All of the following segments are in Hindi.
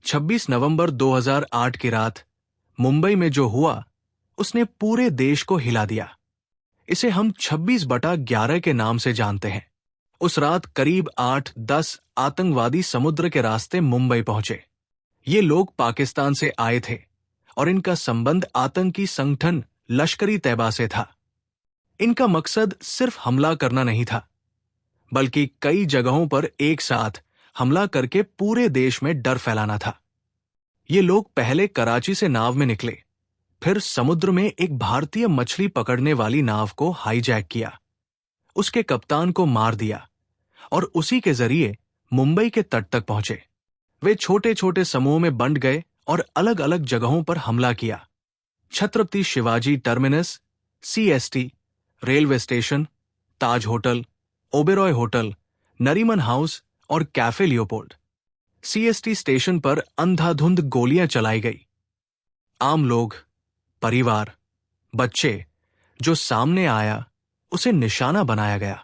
26 नवंबर 2008 की रात मुंबई में जो हुआ उसने पूरे देश को हिला दिया। इसे हम 26/11 के नाम से जानते हैं। उस रात करीब 8-10 आतंकवादी समुद्र के रास्ते मुंबई पहुंचे। ये लोग पाकिस्तान से आए थे और इनका संबंध आतंकी संगठन लश्कर-ए तैयबा से था। इनका मकसद सिर्फ हमला करना नहीं था, बल्कि कई जगहों पर एक साथ हमला करके पूरे देश में डर फैलाना था। ये लोग पहले कराची से नाव में निकले, फिर समुद्र में एक भारतीय मछली पकड़ने वाली नाव को हाईजैक किया, उसके कप्तान को मार दिया और उसी के जरिए मुंबई के तट तक पहुंचे। वे छोटे छोटे समूहों में बंट गए और अलग अलग जगहों पर हमला किया। Chhatrapati Shivaji terminus, CST, railway station, Taj hotel, Oberoi hotel, Nariman house और कैफे लियोपोल्ड। CST स्टेशन पर अंधाधुंध गोलियां चलाई गई। आम लोग, परिवार, बच्चे जो सामने आया उसे निशाना बनाया गया।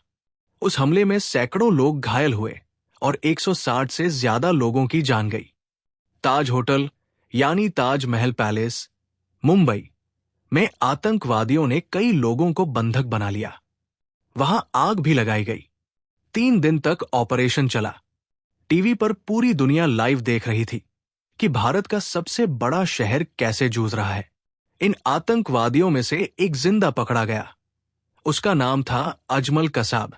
उस हमले में सैकड़ों लोग घायल हुए और 160 से ज्यादा लोगों की जान गई। ताज होटल यानी ताज महल पैलेस, मुंबई में आतंकवादियों ने कई लोगों को बंधक बना लिया। वहां आग भी लगाई गई। 3 दिन तक ऑपरेशन चला। टीवी पर पूरी दुनिया लाइव देख रही थी कि भारत का सबसे बड़ा शहर कैसे जूझ रहा है। इन आतंकवादियों में से एक जिंदा पकड़ा गया। उसका नाम था अजमल कसाब।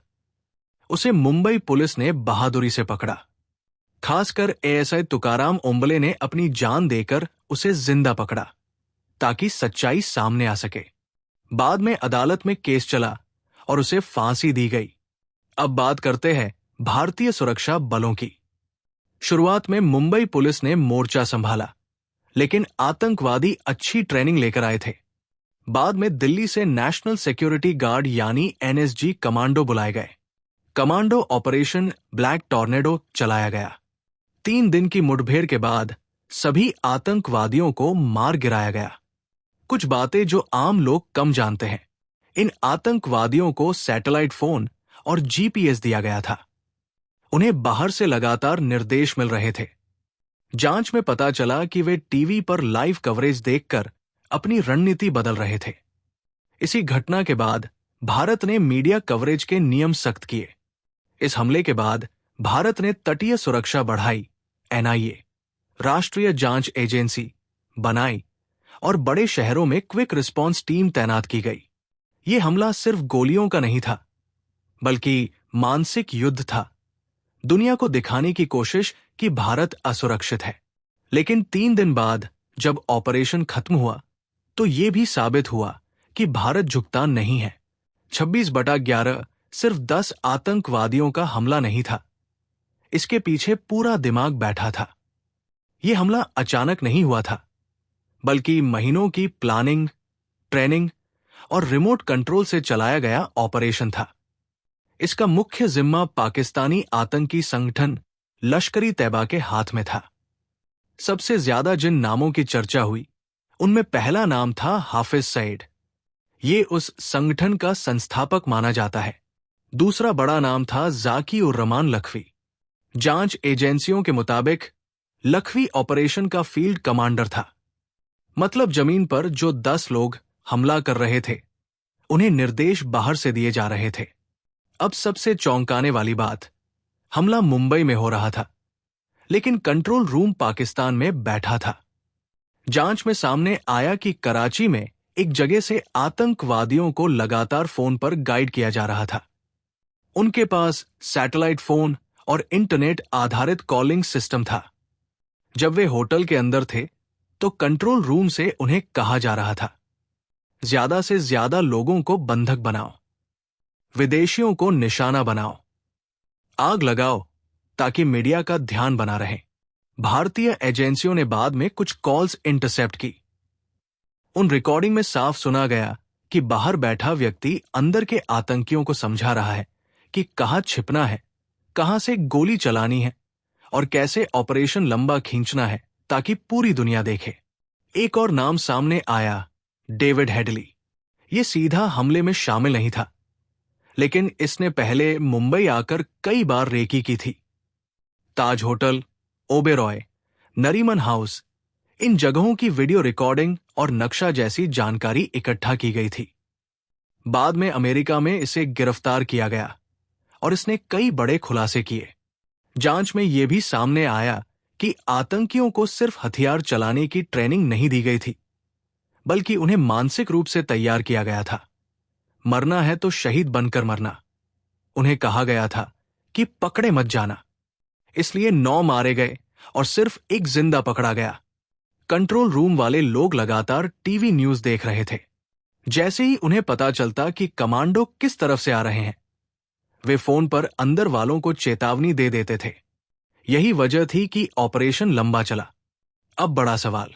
उसे मुंबई पुलिस ने बहादुरी से पकड़ा। खासकर ASI तुकाराम ओंबले ने अपनी जान देकर उसे जिंदा पकड़ा ताकि सच्चाई सामने आ सके। बाद में अदालत में केस चला और उसे फांसी दी गई। अब बात करते हैं भारतीय सुरक्षा बलों की। शुरुआत में मुंबई पुलिस ने मोर्चा संभाला, लेकिन आतंकवादी अच्छी ट्रेनिंग लेकर आए थे। बाद में दिल्ली से नेशनल सिक्योरिटी गार्ड यानी NSG कमांडो बुलाए गए। कमांडो ऑपरेशन ब्लैक टॉर्नेडो चलाया गया। 3 दिन की मुठभेड़ के बाद सभी आतंकवादियों को मार गिराया गया। कुछ बातें जो आम लोग कम जानते हैं। इन आतंकवादियों को सैटेलाइट फोन और GPS दिया गया था। उन्हें बाहर से लगातार निर्देश मिल रहे थे। जांच में पता चला कि वे टीवी पर लाइव कवरेज देखकर अपनी रणनीति बदल रहे थे। इसी घटना के बाद भारत ने मीडिया कवरेज के नियम सख्त किए। इस हमले के बाद भारत ने तटीय सुरक्षा बढ़ाई, NIA, राष्ट्रीय जांच एजेंसी बनाई और बड़े शहरों में क्विक रिस्पांस टीम तैनात की गई। यह हमला सिर्फ गोलियों का नहीं था, बल्कि मानसिक युद्ध था। दुनिया को दिखाने की कोशिश कि भारत असुरक्षित है। लेकिन 3 दिन बाद जब ऑपरेशन खत्म हुआ तो यह भी साबित हुआ कि भारत झुकता नहीं है। 26/11 सिर्फ 10 आतंकवादियों का हमला नहीं था। इसके पीछे पूरा दिमाग बैठा था। यह हमला अचानक नहीं हुआ था, बल्कि महीनों की प्लानिंग, ट्रेनिंग और रिमोट कंट्रोल से चलाया गया ऑपरेशन था। इसका मुख्य जिम्मा पाकिस्तानी आतंकी संगठन लश्कर-ए तैयबा के हाथ में था। सबसे ज्यादा जिन नामों की चर्चा हुई, उनमें पहला नाम था हाफिज सईद। ये उस संगठन का संस्थापक माना जाता है। दूसरा बड़ा नाम था ज़ाकी-उर-रहमान लखवी। जांच एजेंसियों के मुताबिक लखवी ऑपरेशन का फील्ड कमांडर था। मतलब जमीन पर जो 10 लोग हमला कर रहे थे, उन्हें निर्देश बाहर से दिए जा रहे थे। अब सबसे चौंकाने वाली बात, हमला मुंबई में हो रहा था, लेकिन कंट्रोल रूम पाकिस्तान में बैठा था। जांच में सामने आया कि कराची में एक जगह से आतंकवादियों को लगातार फोन पर गाइड किया जा रहा था। उनके पास सैटेलाइट फोन और इंटरनेट आधारित कॉलिंग सिस्टम था। जब वे होटल के अंदर थे तो कंट्रोल रूम से उन्हें कहा जा रहा था, ज्यादा से ज्यादा लोगों को बंधक बनाओ, विदेशियों को निशाना बनाओ, आग लगाओ ताकि मीडिया का ध्यान बना रहे। भारतीय एजेंसियों ने बाद में कुछ कॉल्स इंटरसेप्ट की। उन रिकॉर्डिंग में साफ सुना गया कि बाहर बैठा व्यक्ति अंदर के आतंकियों को समझा रहा है कि कहां छिपना है, कहां से गोली चलानी है और कैसे ऑपरेशन लंबा खींचना है ताकि पूरी दुनिया देखे। एक और नाम सामने आया, डेविड हेडली। ये सीधा हमले में शामिल नहीं था, लेकिन इसने पहले मुंबई आकर कई बार रेकी की थी। ताज होटल, ओबेरॉय, नरीमन हाउस, इन जगहों की वीडियो रिकॉर्डिंग और नक्शा जैसी जानकारी इकट्ठा की गई थी। बाद में अमेरिका में इसे गिरफ्तार किया गया और इसने कई बड़े खुलासे किए। जांच में यह भी सामने आया कि आतंकियों को सिर्फ हथियार चलाने की ट्रेनिंग नहीं दी गई थी, बल्कि उन्हें मानसिक रूप से तैयार किया गया था। मरना है तो शहीद बनकर मरना। उन्हें कहा गया था कि पकड़े मत जाना। इसलिए 9 मारे गए और सिर्फ एक जिंदा पकड़ा गया। कंट्रोल रूम वाले लोग लगातार टीवी न्यूज देख रहे थे। जैसे ही उन्हें पता चलता कि कमांडो किस तरफ से आ रहे हैं, वे फोन पर अंदर वालों को चेतावनी दे देते थे। यही वजह थी कि ऑपरेशन लंबा चला। अब बड़ा सवाल,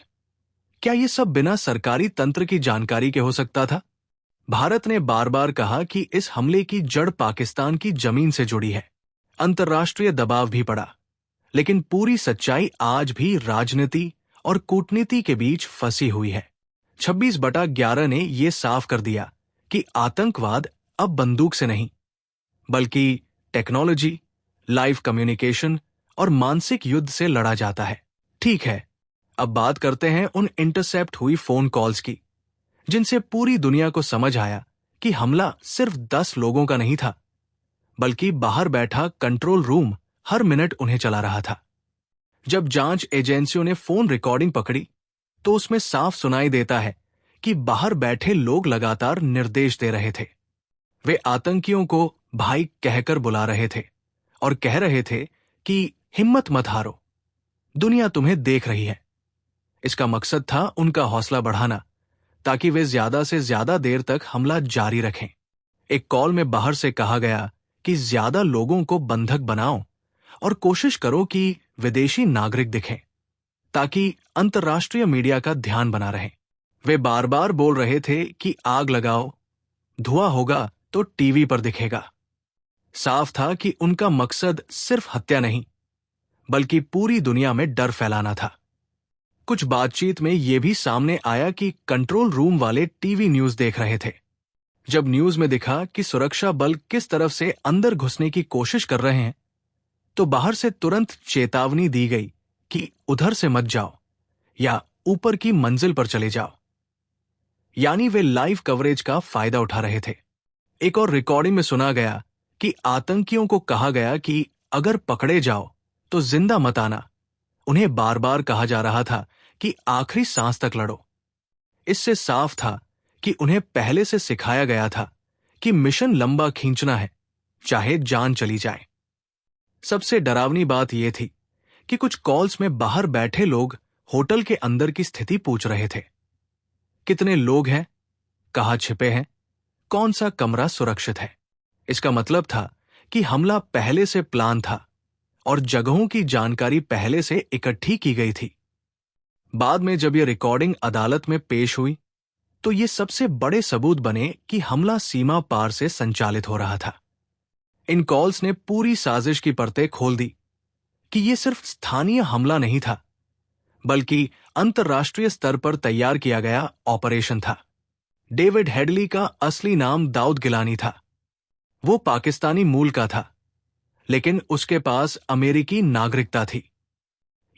क्या यह सब बिना सरकारी तंत्र की जानकारी के हो सकता था? भारत ने बार बार कहा कि इस हमले की जड़ पाकिस्तान की जमीन से जुड़ी है। अंतर्राष्ट्रीय दबाव भी पड़ा, लेकिन पूरी सच्चाई आज भी राजनीति और कूटनीति के बीच फंसी हुई है। 26/11 ने यह साफ कर दिया कि आतंकवाद अब बंदूक से नहीं, बल्कि टेक्नोलॉजी, लाइव कम्युनिकेशन और मानसिक युद्ध से लड़ा जाता है। ठीक है, अब बात करते हैं उन इंटरसेप्ट हुई फोन कॉल्स की, जिनसे पूरी दुनिया को समझ आया कि हमला सिर्फ 10 लोगों का नहीं था, बल्कि बाहर बैठा कंट्रोल रूम हर मिनट उन्हें चला रहा था। जब जांच एजेंसियों ने फोन रिकॉर्डिंग पकड़ी, तो उसमें साफ सुनाई देता है कि बाहर बैठे लोग लगातार निर्देश दे रहे थे। वे आतंकियों को भाई कहकर बुला रहे थे और कह रहे थे कि हिम्मत मत हारो, दुनिया तुम्हें देख रही है। इसका मकसद था उनका हौसला बढ़ाना, ताकि वे ज्यादा से ज्यादा देर तक हमला जारी रखें। एक कॉल में बाहर से कहा गया कि ज्यादा लोगों को बंधक बनाओ और कोशिश करो कि विदेशी नागरिक दिखें, ताकि अंतर्राष्ट्रीय मीडिया का ध्यान बना रहे। वे बार बार बोल रहे थे कि आग लगाओ, धुआं होगा तो टीवी पर दिखेगा। साफ था कि उनका मकसद सिर्फ हत्या नहीं, बल्कि पूरी दुनिया में डर फैलाना था। कुछ बातचीत में यह भी सामने आया कि कंट्रोल रूम वाले टीवी न्यूज देख रहे थे। जब न्यूज में दिखा कि सुरक्षा बल किस तरफ से अंदर घुसने की कोशिश कर रहे हैं, तो बाहर से तुरंत चेतावनी दी गई कि उधर से मत जाओ या ऊपर की मंजिल पर चले जाओ। यानी वे लाइव कवरेज का फायदा उठा रहे थे। एक और रिकॉर्डिंग में सुना गया कि आतंकियों को कहा गया कि अगर पकड़े जाओ तो जिंदा मत आना। उन्हें बार बार कहा जा रहा था कि आखिरी सांस तक लड़ो। इससे साफ था कि उन्हें पहले से सिखाया गया था कि मिशन लंबा खींचना है, चाहे जान चली जाए। सबसे डरावनी बात यह थी कि कुछ कॉल्स में बाहर बैठे लोग होटल के अंदर की स्थिति पूछ रहे थे। कितने लोग हैं, कहाँ छिपे हैं, कौन सा कमरा सुरक्षित है। इसका मतलब था कि हमला पहले से प्लान था और जगहों की जानकारी पहले से इकट्ठी की गई थी। बाद में जब यह रिकॉर्डिंग अदालत में पेश हुई, तो ये सबसे बड़े सबूत बने कि हमला सीमा पार से संचालित हो रहा था। इन कॉल्स ने पूरी साजिश की परतें खोल दी कि यह सिर्फ स्थानीय हमला नहीं था, बल्कि अंतर्राष्ट्रीय स्तर पर तैयार किया गया ऑपरेशन था। डेविड हेडली का असली नाम दाऊद गिलानी था। वो पाकिस्तानी मूल का था, लेकिन उसके पास अमेरिकी नागरिकता थी।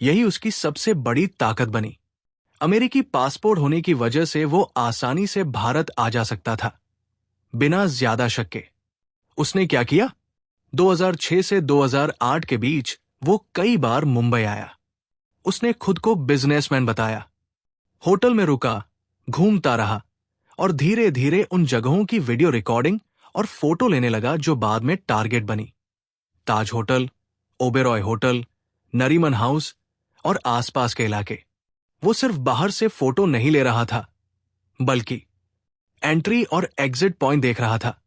यही उसकी सबसे बड़ी ताकत बनी। अमेरिकी पासपोर्ट होने की वजह से वो आसानी से भारत आ जा सकता था, बिना ज्यादा शक के। उसने क्या किया? 2006 से 2008 के बीच वो कई बार मुंबई आया। उसने खुद को बिजनेसमैन बताया, होटल में रुका, घूमता रहा और धीरे धीरे उन जगहों की वीडियो रिकॉर्डिंग और फोटो लेने लगा जो बाद में टारगेट बनी। Taj hotel, Oberoi hotel, Nariman house और आसपास के इलाके। वो सिर्फ बाहर से फोटो नहीं ले रहा था, बल्कि एंट्री और एग्जिट पॉइंट देख रहा था।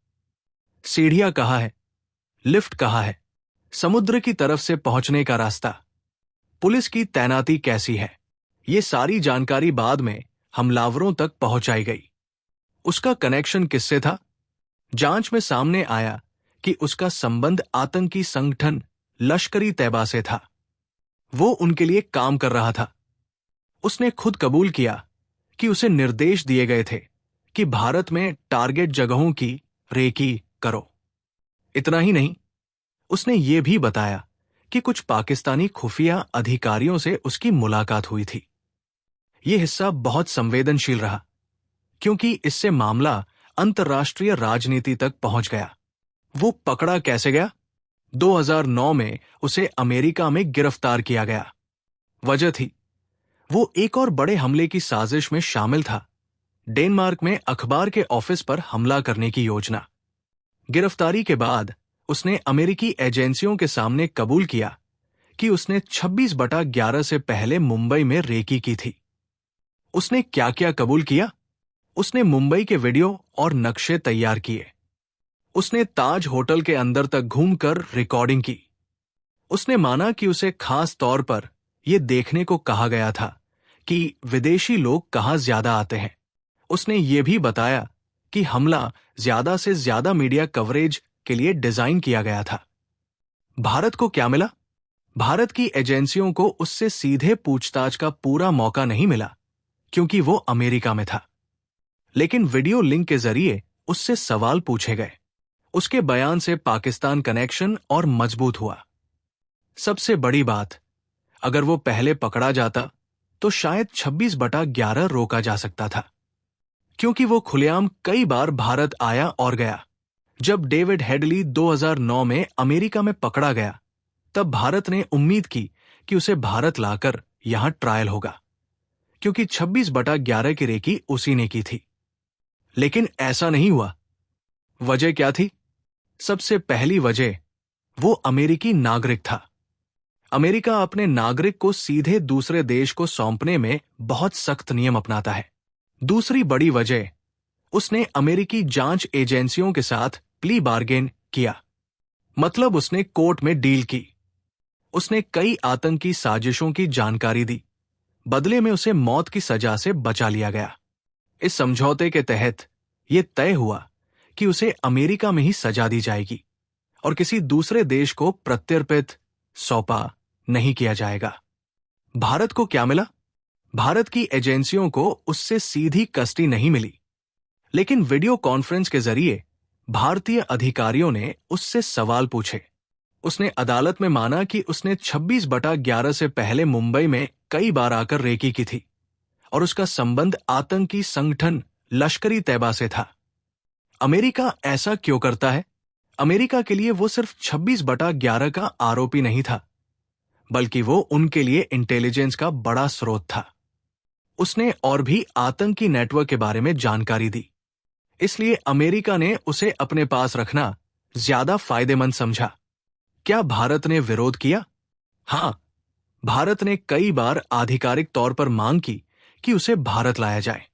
सीढ़ियां कहाँ है, लिफ्ट कहाँ है, समुद्र की तरफ से पहुंचने का रास्ता, पुलिस की तैनाती कैसी है, ये सारी जानकारी बाद में हमलावरों तक पहुंचाई गई। उसका कनेक्शन किससे था? जांच में सामने आया कि उसका संबंध आतंकी संगठन लश्कर-ई तैयबा से था। वो उनके लिए काम कर रहा था। उसने खुद कबूल किया कि उसे निर्देश दिए गए थे कि भारत में टारगेट जगहों की रेकी करो। इतना ही नहीं, उसने ये भी बताया कि कुछ पाकिस्तानी खुफिया अधिकारियों से उसकी मुलाकात हुई थी। यह हिस्सा बहुत संवेदनशील रहा, क्योंकि इससे मामला अंतर्राष्ट्रीय राजनीति तक पहुंच गया। वो पकड़ा कैसे गया? 2009 में उसे अमेरिका में गिरफ्तार किया गया। वजह थी, वो एक और बड़े हमले की साजिश में शामिल था। डेनमार्क में अखबार के ऑफिस पर हमला करने की योजना। गिरफ्तारी के बाद उसने अमेरिकी एजेंसियों के सामने कबूल किया कि उसने 26/11 से पहले मुंबई में रेकी की थी। उसने क्या क्या कबूल किया? उसने मुंबई के वीडियो और नक्शे तैयार किए। उसने ताज होटल के अंदर तक घूमकर रिकॉर्डिंग की। उसने माना कि उसे खास तौर पर यह देखने को कहा गया था कि विदेशी लोग कहां ज्यादा आते हैं। उसने ये भी बताया कि हमला ज्यादा से ज्यादा मीडिया कवरेज के लिए डिजाइन किया गया था। भारत को क्या मिला? भारत की एजेंसियों को उससे सीधे पूछताछ का पूरा मौका नहीं मिला, क्योंकि वो अमेरिका में था। लेकिन वीडियो लिंक के जरिए उससे सवाल पूछे गए। उसके बयान से पाकिस्तान कनेक्शन और मजबूत हुआ। सबसे बड़ी बात, अगर वो पहले पकड़ा जाता तो शायद 26/11 रोका जा सकता था, क्योंकि वो खुलेआम कई बार भारत आया और गया। जब डेविड हेडली 2009 में अमेरिका में पकड़ा गया, तब भारत ने उम्मीद की कि उसे भारत लाकर यहां ट्रायल होगा, क्योंकि 26/11 की रेकी उसी ने की थी। लेकिन ऐसा नहीं हुआ। वजह क्या थी? सबसे पहली वजह, वो अमेरिकी नागरिक था। अमेरिका अपने नागरिक को सीधे दूसरे देश को सौंपने में बहुत सख्त नियम अपनाता है। दूसरी बड़ी वजह, उसने अमेरिकी जांच एजेंसियों के साथ प्ली बार्गेन किया। मतलब उसने कोर्ट में डील की। उसने कई आतंकी साजिशों की जानकारी दी। बदले में उसे मौत की सजा से बचा लिया गया। इस समझौते के तहत यह तय हुआ कि उसे अमेरिका में ही सजा दी जाएगी और किसी दूसरे देश को प्रत्यर्पित सौंपा नहीं किया जाएगा। भारत को क्या मिला? भारत की एजेंसियों को उससे सीधी कस्टडी नहीं मिली, लेकिन वीडियो कॉन्फ्रेंस के जरिए भारतीय अधिकारियों ने उससे सवाल पूछे। उसने अदालत में माना कि उसने 26/11 से पहले मुंबई में कई बार आकर रेकी की थी और उसका संबंध आतंकी संगठन लश्कर-ई तैयबा से था। अमेरिका ऐसा क्यों करता है? अमेरिका के लिए वो सिर्फ 26/11 का आरोपी नहीं था, बल्कि वो उनके लिए इंटेलिजेंस का बड़ा स्रोत था। उसने और भी आतंकी नेटवर्क के बारे में जानकारी दी। इसलिए अमेरिका ने उसे अपने पास रखना ज्यादा फायदेमंद समझा। क्या भारत ने विरोध किया? हां, भारत ने कई बार आधिकारिक तौर पर मांग की कि उसे भारत लाया जाए,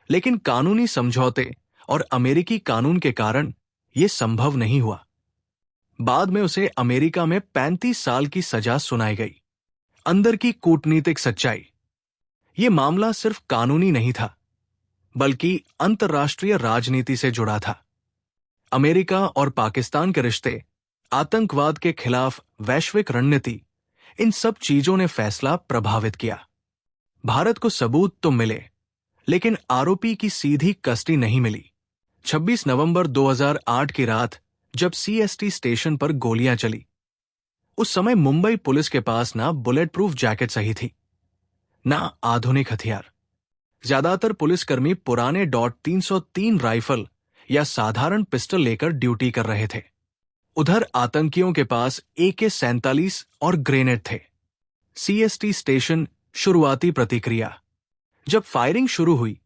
लेकिन कानूनी समझौते और अमेरिकी कानून के कारण यह संभव नहीं हुआ। बाद में उसे अमेरिका में 35 साल की सजा सुनाई गई। अंदर की कूटनीतिक सच्चाई, यह मामला सिर्फ कानूनी नहीं था, बल्कि अंतर्राष्ट्रीय राजनीति से जुड़ा था। अमेरिका और पाकिस्तान के रिश्ते, आतंकवाद के खिलाफ वैश्विक रणनीति, इन सब चीजों ने फैसला प्रभावित किया। भारत को सबूत तो मिले, लेकिन आरोपी की सीधी कस्टडी नहीं मिली। 26 नवंबर 2008 की रात जब सीएसटी स्टेशन पर गोलियां चली, उस समय मुंबई पुलिस के पास ना बुलेट प्रूफ जैकेट सही थी, ना आधुनिक हथियार। ज्यादातर पुलिसकर्मी पुराने .303 राइफल या साधारण पिस्टल लेकर ड्यूटी कर रहे थे। उधर आतंकियों के पास AK-47 और ग्रेनेड थे। सीएसटी स्टेशन शुरुआती प्रतिक्रिया, जब फायरिंग शुरू हुई,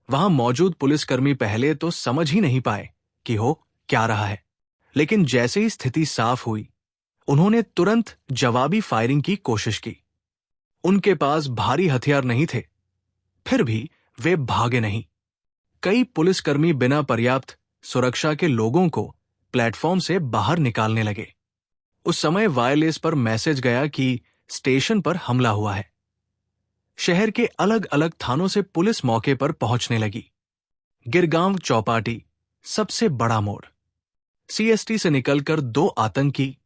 वहां मौजूद पुलिसकर्मी पहले तो समझ ही नहीं पाए कि हो क्या रहा है, लेकिन जैसे ही स्थिति साफ हुई, उन्होंने तुरंत जवाबी फायरिंग की कोशिश की। उनके पास भारी हथियार नहीं थे, फिर भी वे भागे नहीं। कई पुलिसकर्मी बिना पर्याप्त सुरक्षा के लोगों को प्लेटफॉर्म से बाहर निकालने लगे। उस समय वायरलेस पर मैसेज गया कि स्टेशन पर हमला हुआ है। शहर के अलग अलग थानों से पुलिस मौके पर पहुंचने लगी। गिरगांव चौपाटी सबसे बड़ा मोड़। सीएसटी से निकलकर 2 आतंकी,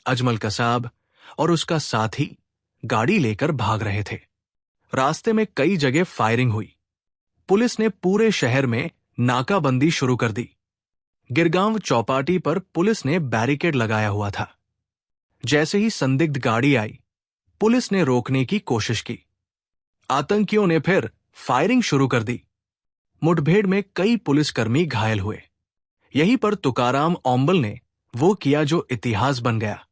अजमल कसाब और उसका साथी, गाड़ी लेकर भाग रहे थे। रास्ते में कई जगह फायरिंग हुई। पुलिस ने पूरे शहर में नाकाबंदी शुरू कर दी। गिरगांव चौपाटी पर पुलिस ने बैरिकेड लगाया हुआ था। जैसे ही संदिग्ध गाड़ी आई, पुलिस ने रोकने की कोशिश की। आतंकियों ने फिर फायरिंग शुरू कर दी। मुठभेड़ में कई पुलिसकर्मी घायल हुए। यहीं पर तुकाराम ओंबल ने वो किया जो इतिहास बन गया।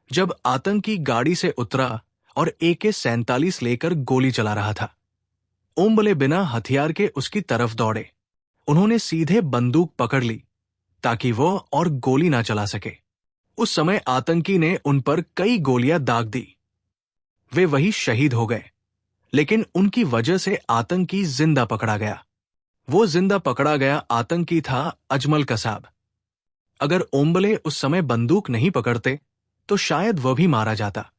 जब आतंकी गाड़ी से उतरा और AK-47 लेकर गोली चला रहा था, ओंबले बिना हथियार के उसकी तरफ दौड़े। उन्होंने सीधे बंदूक पकड़ ली ताकि वो और गोली ना चला सके। उस समय आतंकी ने उन पर कई गोलियां दाग दी। वे वही शहीद हो गए, लेकिन उनकी वजह से आतंकी जिंदा पकड़ा गया। वो जिंदा पकड़ा गया आतंकी था अजमल कसाब। अगर ओंबले उस समय बंदूक नहीं पकड़ते तो शायद वह भी मारा जाता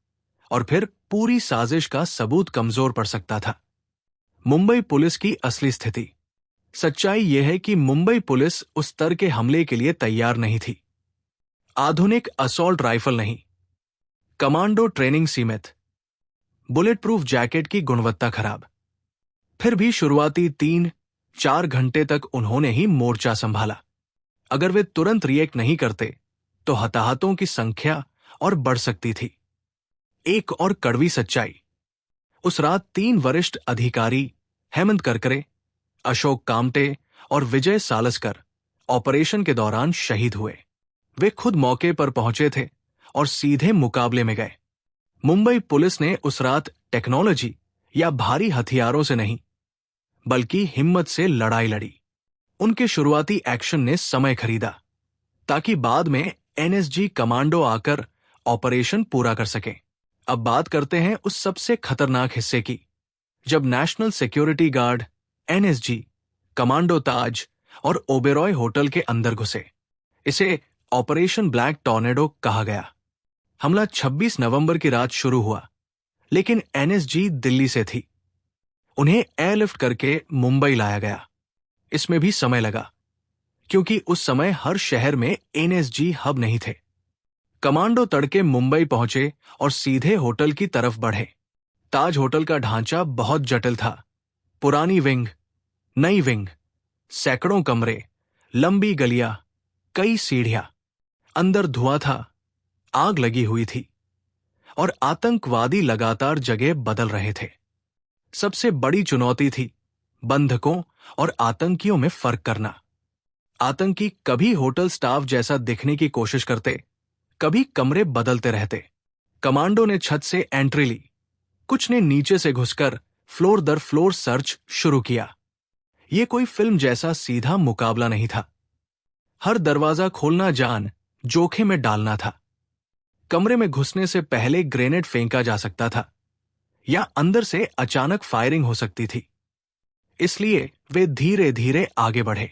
और फिर पूरी साजिश का सबूत कमजोर पड़ सकता था। मुंबई पुलिस की असली स्थिति। सच्चाई यह है कि मुंबई पुलिस उस स्तर के हमले के लिए तैयार नहीं थी। आधुनिक असॉल्ट राइफल नहीं, कमांडो ट्रेनिंग सीमित, बुलेट प्रूफ जैकेट की गुणवत्ता खराब। फिर भी शुरुआती 3-4 घंटे तक उन्होंने ही मोर्चा संभाला। अगर वे तुरंत रिएक्ट नहीं करते तो हताहतों की संख्या और बढ़ सकती थी। एक और कड़वी सच्चाई, उस रात 3 वरिष्ठ अधिकारी हेमंत करकरे, अशोक कामटे और विजय सालस्कर ऑपरेशन के दौरान शहीद हुए। वे खुद मौके पर पहुंचे थे और सीधे मुकाबले में गए। मुंबई पुलिस ने उस रात टेक्नोलॉजी या भारी हथियारों से नहीं, बल्कि हिम्मत से लड़ाई लड़ी। उनके शुरुआती एक्शन ने समय खरीदा ताकि बाद में NSG कमांडो आकर ऑपरेशन पूरा कर सके। अब बात करते हैं उस सबसे खतरनाक हिस्से की, जब national security guard, NSG, commando Taj और ओबेरॉय होटल के अंदर घुसे। इसे ऑपरेशन ब्लैक टॉर्नेडो कहा गया। हमला 26 नवंबर की रात शुरू हुआ, लेकिन NSG दिल्ली से थी। उन्हें एयरलिफ्ट करके मुंबई लाया गया। इसमें भी समय लगा, क्योंकि उस समय हर शहर में NSG हब नहीं थे। कमांडो तड़के मुंबई पहुंचे और सीधे होटल की तरफ बढ़े। ताज होटल का ढांचा बहुत जटिल था। पुरानी विंग, नई विंग, सैकड़ों कमरे, लंबी गलियां, कई सीढ़ियां। अंदर धुआं था, आग लगी हुई थी और आतंकवादी लगातार जगह बदल रहे थे। सबसे बड़ी चुनौती थी बंधकों और आतंकियों में फर्क करना। आतंकी कभी होटल स्टाफ जैसा दिखने की कोशिश करते, कभी कमरे बदलते रहते। कमांडो ने छत से एंट्री ली, कुछ ने नीचे से घुसकर फ्लोर दर फ्लोर सर्च शुरू किया। यह कोई फिल्म जैसा सीधा मुकाबला नहीं था। हर दरवाजा खोलना जान जोखिम में डालना था। कमरे में घुसने से पहले ग्रेनेड फेंका जा सकता था या अंदर से अचानक फायरिंग हो सकती थी। इसलिए वे धीरे धीरे आगे बढ़े।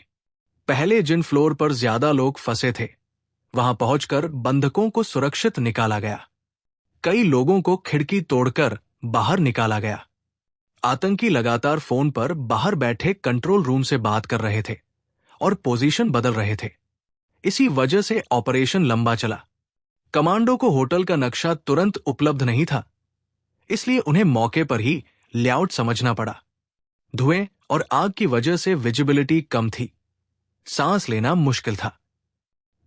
पहले जिन फ्लोर पर ज्यादा लोग फंसे थे, वहां पहुंचकर बंधकों को सुरक्षित निकाला गया। कई लोगों को खिड़की तोड़कर बाहर निकाला गया। आतंकी लगातार फोन पर बाहर बैठे कंट्रोल रूम से बात कर रहे थे और पोजीशन बदल रहे थे। इसी वजह से ऑपरेशन लंबा चला। कमांडो को होटल का नक्शा तुरंत उपलब्ध नहीं था, इसलिए उन्हें मौके पर ही लेआउट समझना पड़ा। धुएं और आग की वजह से विजिबिलिटी कम थी, सांस लेना मुश्किल था।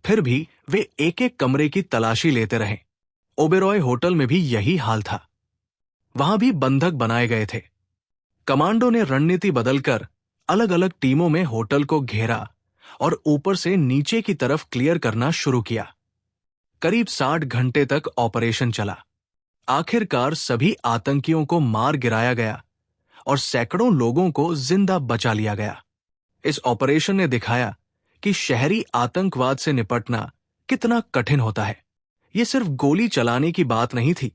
फिर भी वे एक एक कमरे की तलाशी लेते रहे। ओबेरॉय होटल में भी यही हाल था। वहां भी बंधक बनाए गए थे। कमांडो ने रणनीति बदलकर अलग अलग टीमों में होटल को घेरा और ऊपर से नीचे की तरफ क्लियर करना शुरू किया। करीब 60 घंटे तक ऑपरेशन चला। आखिरकार सभी आतंकियों को मार गिराया गया और सैकड़ों लोगों को जिंदा बचा लिया गया। इस ऑपरेशन ने दिखाया कि शहरी आतंकवाद से निपटना कितना कठिन होता है। यह सिर्फ गोली चलाने की बात नहीं थी,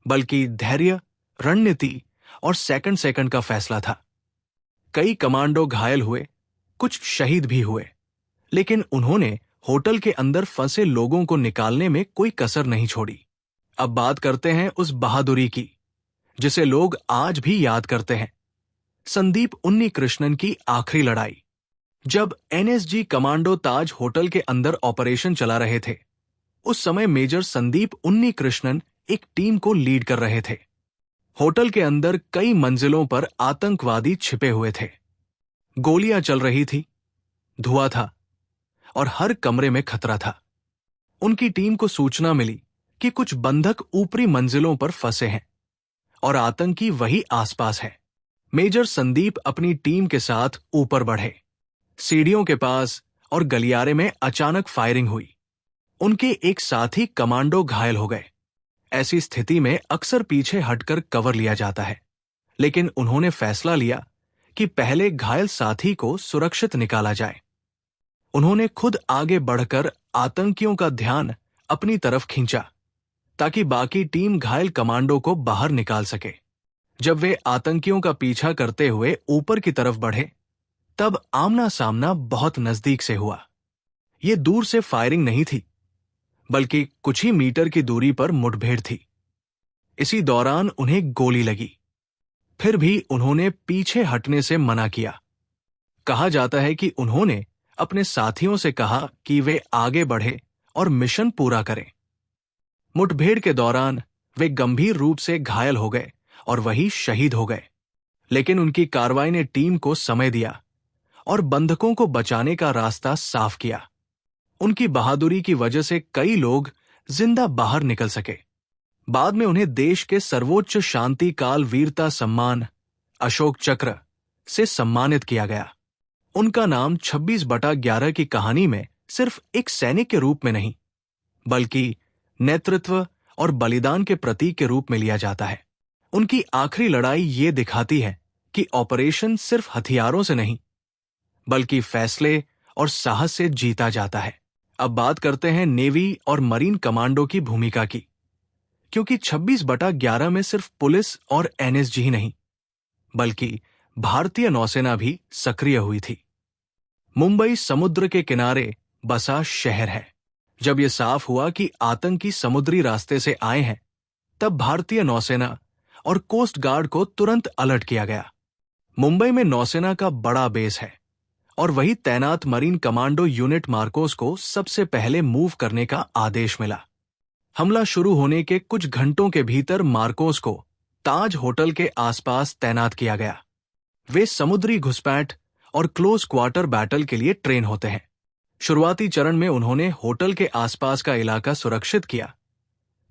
बल्कि धैर्य, रणनीति और सेकंड सेकंड का फैसला था। कई कमांडो घायल हुए, कुछ शहीद भी हुए, लेकिन उन्होंने होटल के अंदर फंसे लोगों को निकालने में कोई कसर नहीं छोड़ी। अब बात करते हैं उस बहादुरी की जिसे लोग आज भी याद करते हैं, संदीप उन्नीकृष्णन की आखिरी लड़ाई। जब NSG कमांडो ताज होटल के अंदर ऑपरेशन चला रहे थे, उस समय मेजर संदीप उन्नीकृष्णन एक टीम को लीड कर रहे थे। होटल के अंदर कई मंजिलों पर आतंकवादी छिपे हुए थे। गोलियां चल रही थी, धुआं था और हर कमरे में खतरा था। उनकी टीम को सूचना मिली कि कुछ बंधक ऊपरी मंजिलों पर फंसे हैं और आतंकी वही आसपास है। मेजर संदीप अपनी टीम के साथ ऊपर बढ़े। सीढ़ियों के पास और गलियारे में अचानक फायरिंग हुई। उनके एक साथी कमांडो घायल हो गए। ऐसी स्थिति में अक्सर पीछे हटकर कवर लिया जाता है, लेकिन उन्होंने फैसला लिया कि पहले घायल साथी को सुरक्षित निकाला जाए। उन्होंने खुद आगे बढ़कर आतंकियों का ध्यान अपनी तरफ खींचा ताकि बाकी टीम घायल कमांडो को बाहर निकाल सके। जब वे आतंकियों का पीछा करते हुए ऊपर की तरफ बढ़े, तब आमना सामना बहुत नजदीक से हुआ। ये दूर से फायरिंग नहीं थी, बल्कि कुछ ही मीटर की दूरी पर मुठभेड़ थी। इसी दौरान उन्हें गोली लगी। फिर भी उन्होंने पीछे हटने से मना किया। कहा जाता है कि उन्होंने अपने साथियों से कहा कि वे आगे बढ़े और मिशन पूरा करें। मुठभेड़ के दौरान वे गंभीर रूप से घायल हो गए और वही शहीद हो गए, लेकिन उनकी कार्रवाई ने टीम को समय दिया और बंधकों को बचाने का रास्ता साफ किया। उनकी बहादुरी की वजह से कई लोग जिंदा बाहर निकल सके। बाद में उन्हें देश के सर्वोच्च शांति काल वीरता सम्मान अशोक चक्र से सम्मानित किया गया। उनका नाम 26/11 की कहानी में सिर्फ एक सैनिक के रूप में नहीं, बल्कि नेतृत्व और बलिदान के प्रतीक के रूप में लिया जाता है। उनकी आखिरी लड़ाई ये दिखाती है कि ऑपरेशन सिर्फ हथियारों से नहीं, बल्कि फैसले और साहस से जीता जाता है। अब बात करते हैं नेवी और मरीन कमांडो की भूमिका की, क्योंकि 26/11 में सिर्फ पुलिस और एनएसजी ही नहीं, बल्कि भारतीय नौसेना भी सक्रिय हुई थी। मुंबई समुद्र के किनारे बसा शहर है। जब यह साफ हुआ कि आतंकी समुद्री रास्ते से आए हैं, तब भारतीय नौसेना और कोस्ट गार्ड को तुरंत अलर्ट किया गया। मुंबई में नौसेना का बड़ा बेस है और वही तैनात मरीन कमांडो यूनिट मार्कोस को सबसे पहले मूव करने का आदेश मिला। हमला शुरू होने के कुछ घंटों के भीतर मार्कोस को ताज होटल के आसपास तैनात किया गया। वे समुद्री घुसपैठ और क्लोज क्वार्टर बैटल के लिए ट्रेन होते हैं। शुरुआती चरण में उन्होंने होटल के आसपास का इलाका सुरक्षित किया,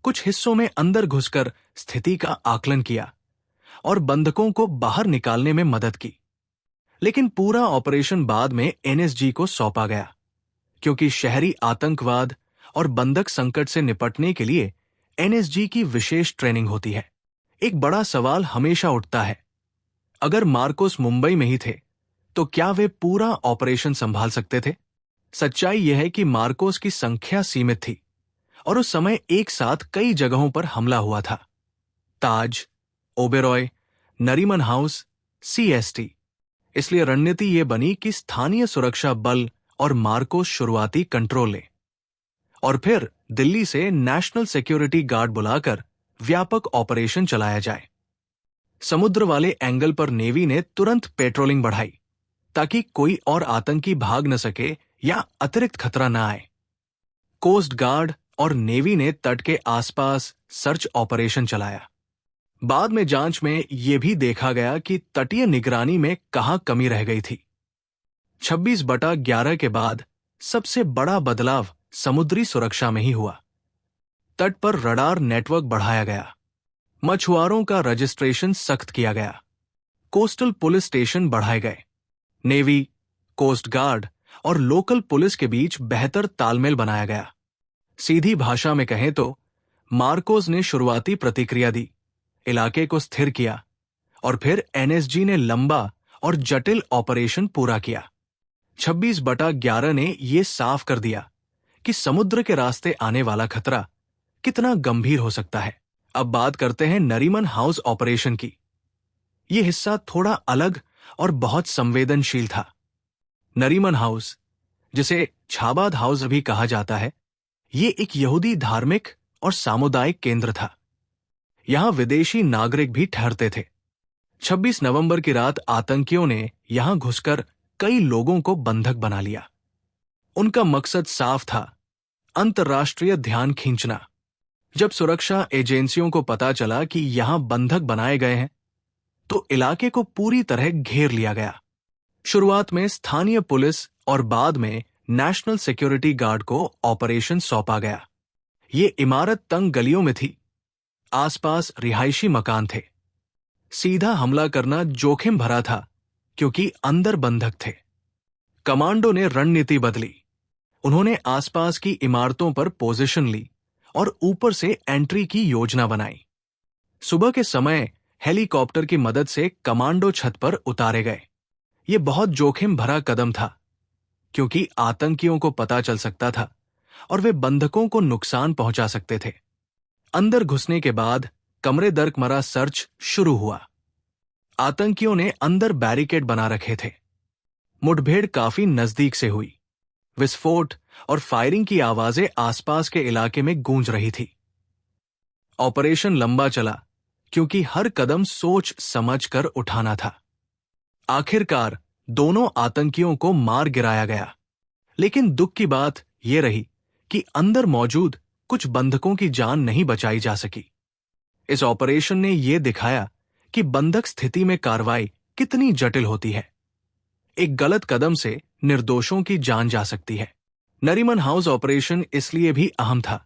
कुछ हिस्सों में अंदर घुसकर स्थिति का आकलन किया और बंधकों को बाहर निकालने में मदद की। लेकिन पूरा ऑपरेशन बाद में एनएसजी को सौंपा गया, क्योंकि शहरी आतंकवाद और बंधक संकट से निपटने के लिए एनएसजी की विशेष ट्रेनिंग होती है। एक बड़ा सवाल हमेशा उठता है, अगर मार्कोस मुंबई में ही थे तो क्या वे पूरा ऑपरेशन संभाल सकते थे? सच्चाई यह है कि मार्कोस की संख्या सीमित थी और उस समय एक साथ कई जगहों पर हमला हुआ था। ताज, ओबेरॉय, नरीमन हाउस, सीएसटी। इसलिए रणनीति ये बनी कि स्थानीय सुरक्षा बल और मार्कोस शुरुआती कंट्रोल ले और फिर दिल्ली से नेशनल सिक्योरिटी गार्ड बुलाकर व्यापक ऑपरेशन चलाया जाए। समुद्र वाले एंगल पर नेवी ने तुरंत पेट्रोलिंग बढ़ाई ताकि कोई और आतंकी भाग न सके या अतिरिक्त खतरा न आए। कोस्ट गार्ड और नेवी ने तट के आसपास सर्च ऑपरेशन चलाया। बाद में जांच में यह भी देखा गया कि तटीय निगरानी में कहां कमी रह गई थी। 26/11 के बाद सबसे बड़ा बदलाव समुद्री सुरक्षा में ही हुआ। तट पर रडार नेटवर्क बढ़ाया गया, मछुआरों का रजिस्ट्रेशन सख्त किया गया, कोस्टल पुलिस स्टेशन बढ़ाए गए, नेवी, कोस्ट गार्ड और लोकल पुलिस के बीच बेहतर तालमेल बनाया गया। सीधी भाषा में कहें तो मार्कोस ने शुरुआती प्रतिक्रिया दी, इलाके को स्थिर किया और फिर एनएसजी ने लंबा और जटिल ऑपरेशन पूरा किया। 26/11 ने यह साफ कर दिया कि समुद्र के रास्ते आने वाला खतरा कितना गंभीर हो सकता है। अब बात करते हैं नरीमन हाउस ऑपरेशन की। यह हिस्सा थोड़ा अलग और बहुत संवेदनशील था। नरीमन हाउस, जिसे छाबाद हाउस भी कहा जाता है, ये एक यहूदी धार्मिक और सामुदायिक केंद्र था। यहां विदेशी नागरिक भी ठहरते थे। 26 नवंबर की रात आतंकियों ने यहां घुसकर कई लोगों को बंधक बना लिया। उनका मकसद साफ था, अंतर्राष्ट्रीय ध्यान खींचना। जब सुरक्षा एजेंसियों को पता चला कि यहां बंधक बनाए गए हैं, तो इलाके को पूरी तरह घेर लिया गया। शुरुआत में स्थानीय पुलिस और बाद में नेशनल सिक्योरिटी गार्ड को ऑपरेशन सौंपा गया। ये इमारत तंग गलियों में थी, आसपास रिहायशी मकान थे। सीधा हमला करना जोखिम भरा था क्योंकि अंदर बंधक थे। कमांडो ने रणनीति बदली। उन्होंने आसपास की इमारतों पर पोजीशन ली और ऊपर से एंट्री की योजना बनाई। सुबह के समय हेलीकॉप्टर की मदद से कमांडो छत पर उतारे गए। ये बहुत जोखिम भरा कदम था क्योंकि आतंकियों को पता चल सकता था और वे बंधकों को नुकसान पहुंचा सकते थे। अंदर घुसने के बाद कमरे दरकमरा सर्च शुरू हुआ। आतंकियों ने अंदर बैरिकेड बना रखे थे। मुठभेड़ काफी नजदीक से हुई। विस्फोट और फायरिंग की आवाजें आसपास के इलाके में गूंज रही थी। ऑपरेशन लंबा चला क्योंकि हर कदम सोच समझ कर उठाना था। आखिरकार दोनों आतंकियों को मार गिराया गया, लेकिन दुख की बात यह रही कि अंदर मौजूद कुछ बंधकों की जान नहीं बचाई जा सकी। इस ऑपरेशन ने यह दिखाया कि बंधक स्थिति में कार्रवाई कितनी जटिल होती है। एक गलत कदम से निर्दोषों की जान जा सकती है। नरीमन हाउस ऑपरेशन इसलिए भी अहम था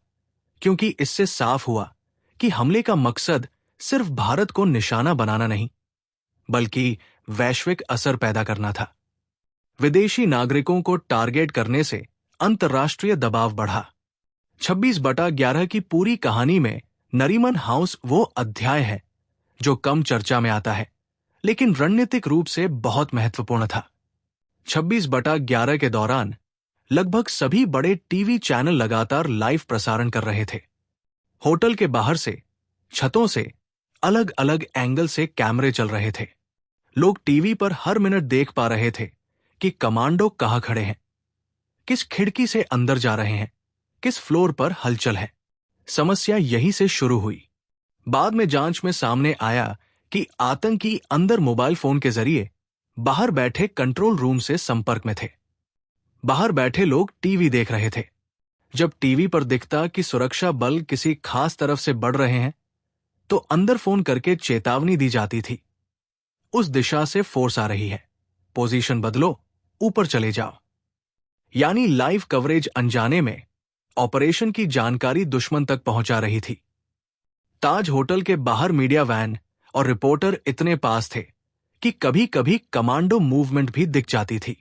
क्योंकि इससे साफ हुआ कि हमले का मकसद सिर्फ भारत को निशाना बनाना नहीं, बल्कि वैश्विक असर पैदा करना था। विदेशी नागरिकों को टारगेट करने से अंतर्राष्ट्रीय दबाव बढ़ा। 26/11 की पूरी कहानी में नरीमन हाउस वो अध्याय है जो कम चर्चा में आता है, लेकिन रणनीतिक रूप से बहुत महत्वपूर्ण था। 26/11 के दौरान लगभग सभी बड़े टीवी चैनल लगातार लाइव प्रसारण कर रहे थे। होटल के बाहर से, छतों से, अलग अलग एंगल से कैमरे चल रहे थे। लोग टीवी पर हर मिनट देख पा रहे थे कि कमांडो कहां खड़े हैं, किस खिड़की से अंदर जा रहे हैं, किस फ्लोर पर हलचल है। समस्या यहीं से शुरू हुई। बाद में जांच में सामने आया कि आतंकी अंदर मोबाइल फोन के जरिए बाहर बैठे कंट्रोल रूम से संपर्क में थे। बाहर बैठे लोग टीवी देख रहे थे। जब टीवी पर दिखता कि सुरक्षा बल किसी खास तरफ से बढ़ रहे हैं, तो अंदर फोन करके चेतावनी दी जाती थी, उस दिशा से फोर्स आ रही है, पोजीशन बदलो, ऊपर चले जाओ। यानी लाइव कवरेज अनजाने में ऑपरेशन की जानकारी दुश्मन तक पहुंचा रही थी। ताज होटल के बाहर मीडिया वैन और रिपोर्टर इतने पास थे कि कभी कभी कमांडो मूवमेंट भी दिख जाती थी।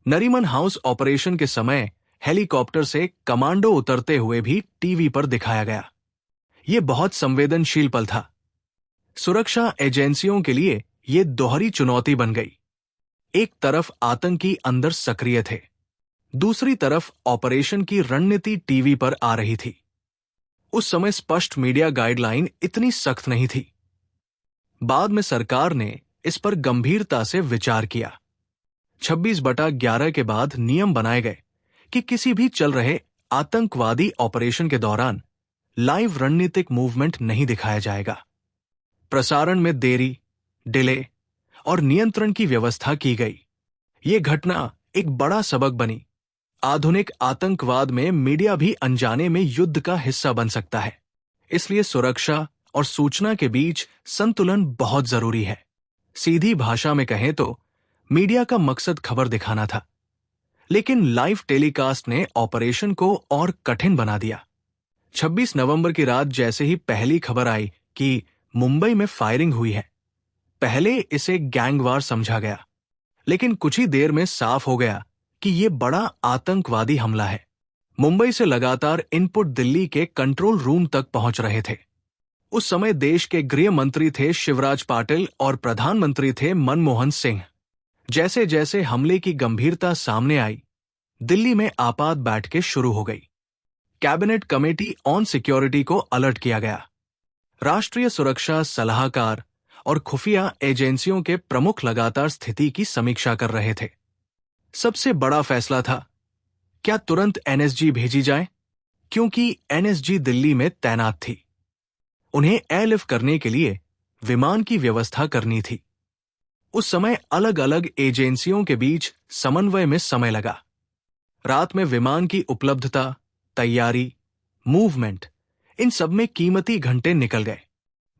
नरीमन हाउस ऑपरेशन के समय हेलीकॉप्टर से कमांडो उतरते हुए भी टीवी पर दिखाया गया। यह बहुत संवेदनशील पल था। सुरक्षा एजेंसियों के लिए यह दोहरी चुनौती बन गई। एक तरफ आतंकी अंदर सक्रिय थे, दूसरी तरफ ऑपरेशन की रणनीति टीवी पर आ रही थी। उस समय स्पष्ट मीडिया गाइडलाइन इतनी सख्त नहीं थी। बाद में सरकार ने इस पर गंभीरता से विचार किया। 26/11 के बाद नियम बनाए गए कि किसी भी चल रहे आतंकवादी ऑपरेशन के दौरान लाइव रणनीतिक मूवमेंट नहीं दिखाया जाएगा। प्रसारण में देरी, डिले और नियंत्रण की व्यवस्था की गई। ये घटना एक बड़ा सबक बनी। आधुनिक आतंकवाद में मीडिया भी अनजाने में युद्ध का हिस्सा बन सकता है। इसलिए सुरक्षा और सूचना के बीच संतुलन बहुत जरूरी है। सीधी भाषा में कहें तो मीडिया का मकसद खबर दिखाना था, लेकिन लाइव टेलीकास्ट ने ऑपरेशन को और कठिन बना दिया। 26 नवंबर की रात जैसे ही पहली खबर आई कि मुंबई में फायरिंग हुई है, पहले इसे गैंगवार समझा गया, लेकिन कुछ ही देर में साफ हो गया कि यह बड़ा आतंकवादी हमला है। मुंबई से लगातार इनपुट दिल्ली के कंट्रोल रूम तक पहुंच रहे थे। उस समय देश के गृह मंत्री थे शिवराज पाटिल और प्रधानमंत्री थे मनमोहन सिंह। जैसे जैसे हमले की गंभीरता सामने आई, दिल्ली में आपात बैठकें शुरू हो गई। कैबिनेट कमेटी ऑन सिक्योरिटी को अलर्ट किया गया। राष्ट्रीय सुरक्षा सलाहकार और खुफिया एजेंसियों के प्रमुख लगातार स्थिति की समीक्षा कर रहे थे। सबसे बड़ा फैसला था, क्या तुरंत एनएसजी भेजी जाए, क्योंकि एनएसजी दिल्ली में तैनात थी। उन्हें एयरलिफ्ट करने के लिए विमान की व्यवस्था करनी थी। उस समय अलग अलग एजेंसियों के बीच समन्वय में समय लगा। रात में विमान की उपलब्धता, तैयारी, मूवमेंट, इन सब में कीमती घंटे निकल गए।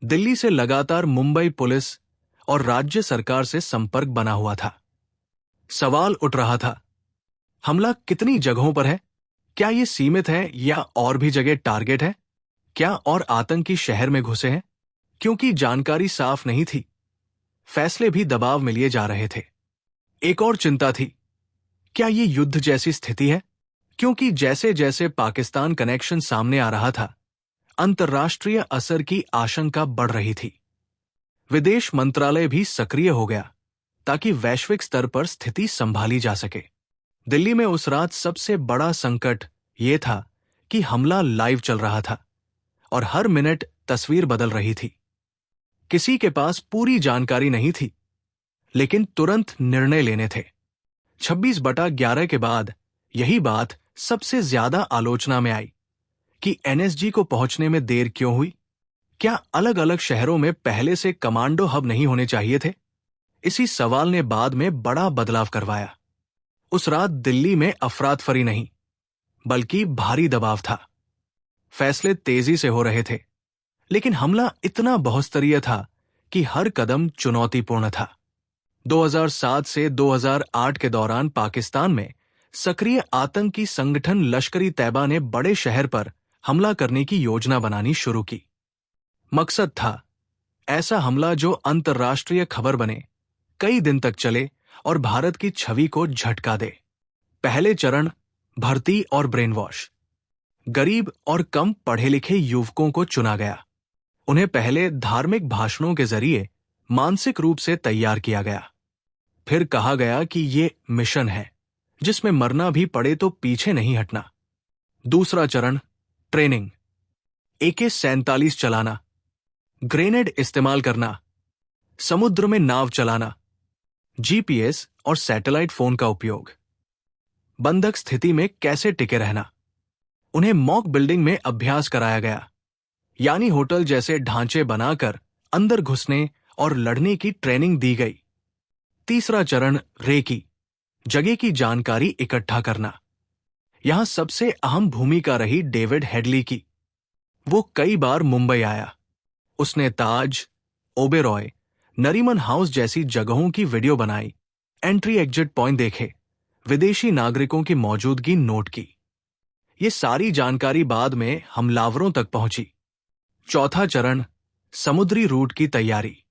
दिल्ली से लगातार मुंबई पुलिस और राज्य सरकार से संपर्क बना हुआ था। सवाल उठ रहा था, हमला कितनी जगहों पर है, क्या ये सीमित है या और भी जगह टारगेट है? क्या और आतंकी शहर में घुसे हैं? क्योंकि जानकारी साफ नहीं थी, फैसले भी दबाव में लिए जा रहे थे। एक और चिंता थी, क्या ये युद्ध जैसी स्थिति है? क्योंकि जैसे जैसे पाकिस्तान कनेक्शन सामने आ रहा था, अंतर्राष्ट्रीय असर की आशंका बढ़ रही थी। विदेश मंत्रालय भी सक्रिय हो गया ताकि वैश्विक स्तर पर स्थिति संभाली जा सके। दिल्ली में उस रात सबसे बड़ा संकट यह था कि हमला लाइव चल रहा था और हर मिनट तस्वीर बदल रही थी। किसी के पास पूरी जानकारी नहीं थी, लेकिन तुरंत निर्णय लेने थे। 26/11 के बाद यही बात सबसे ज्यादा आलोचना में आई कि एनएसजी को पहुंचने में देर क्यों हुई? क्या अलग अलग शहरों में पहले से कमांडो हब नहीं होने चाहिए थे? इसी सवाल ने बाद में बड़ा बदलाव करवाया। उस रात दिल्ली में अफरातफरी नहीं, बल्कि भारी दबाव था। फैसले तेजी से हो रहे थे, लेकिन हमला इतना बहुस्तरीय था कि हर कदम चुनौतीपूर्ण था। 2007 से 2008 के दौरान पाकिस्तान में सक्रिय आतंकी संगठन लश्कर-ए तैयबा ने बड़े शहर पर हमला करने की योजना बनानी शुरू की। मकसद था ऐसा हमला जो अंतर्राष्ट्रीय खबर बने, कई दिन तक चले और भारत की छवि को झटका दे। पहले चरण भर्ती और ब्रेन वॉश। गरीब और कम पढ़े लिखे युवकों को चुना गया। उन्हें पहले धार्मिक भाषणों के जरिए मानसिक रूप से तैयार किया गया। फिर कहा गया कि ये मिशन है जिसमें मरना भी पड़े तो पीछे नहीं हटना। दूसरा चरण ट्रेनिंग। AK-47 चलाना, ग्रेनेड इस्तेमाल करना, समुद्र में नाव चलाना, GPS और सैटेलाइट फोन का उपयोग। बंधक स्थिति में कैसे टिके रहना। उन्हें मॉक बिल्डिंग में अभ्यास कराया गया, यानी होटल जैसे ढांचे बनाकर अंदर घुसने और लड़ने की ट्रेनिंग दी गई। तीसरा चरण रेकी, जगह की जानकारी इकट्ठा करना। यहां सबसे अहम भूमिका रही डेविड हेडली की। वो कई बार मुंबई आया। उसने ताज, ओबेरॉय, नरीमन हाउस जैसी जगहों की वीडियो बनाई, एंट्री एग्जिट पॉइंट देखे, विदेशी नागरिकों की मौजूदगी नोट की। ये सारी जानकारी बाद में हमलावरों तक पहुंची। चौथा चरण समुद्री रूट की तैयारी।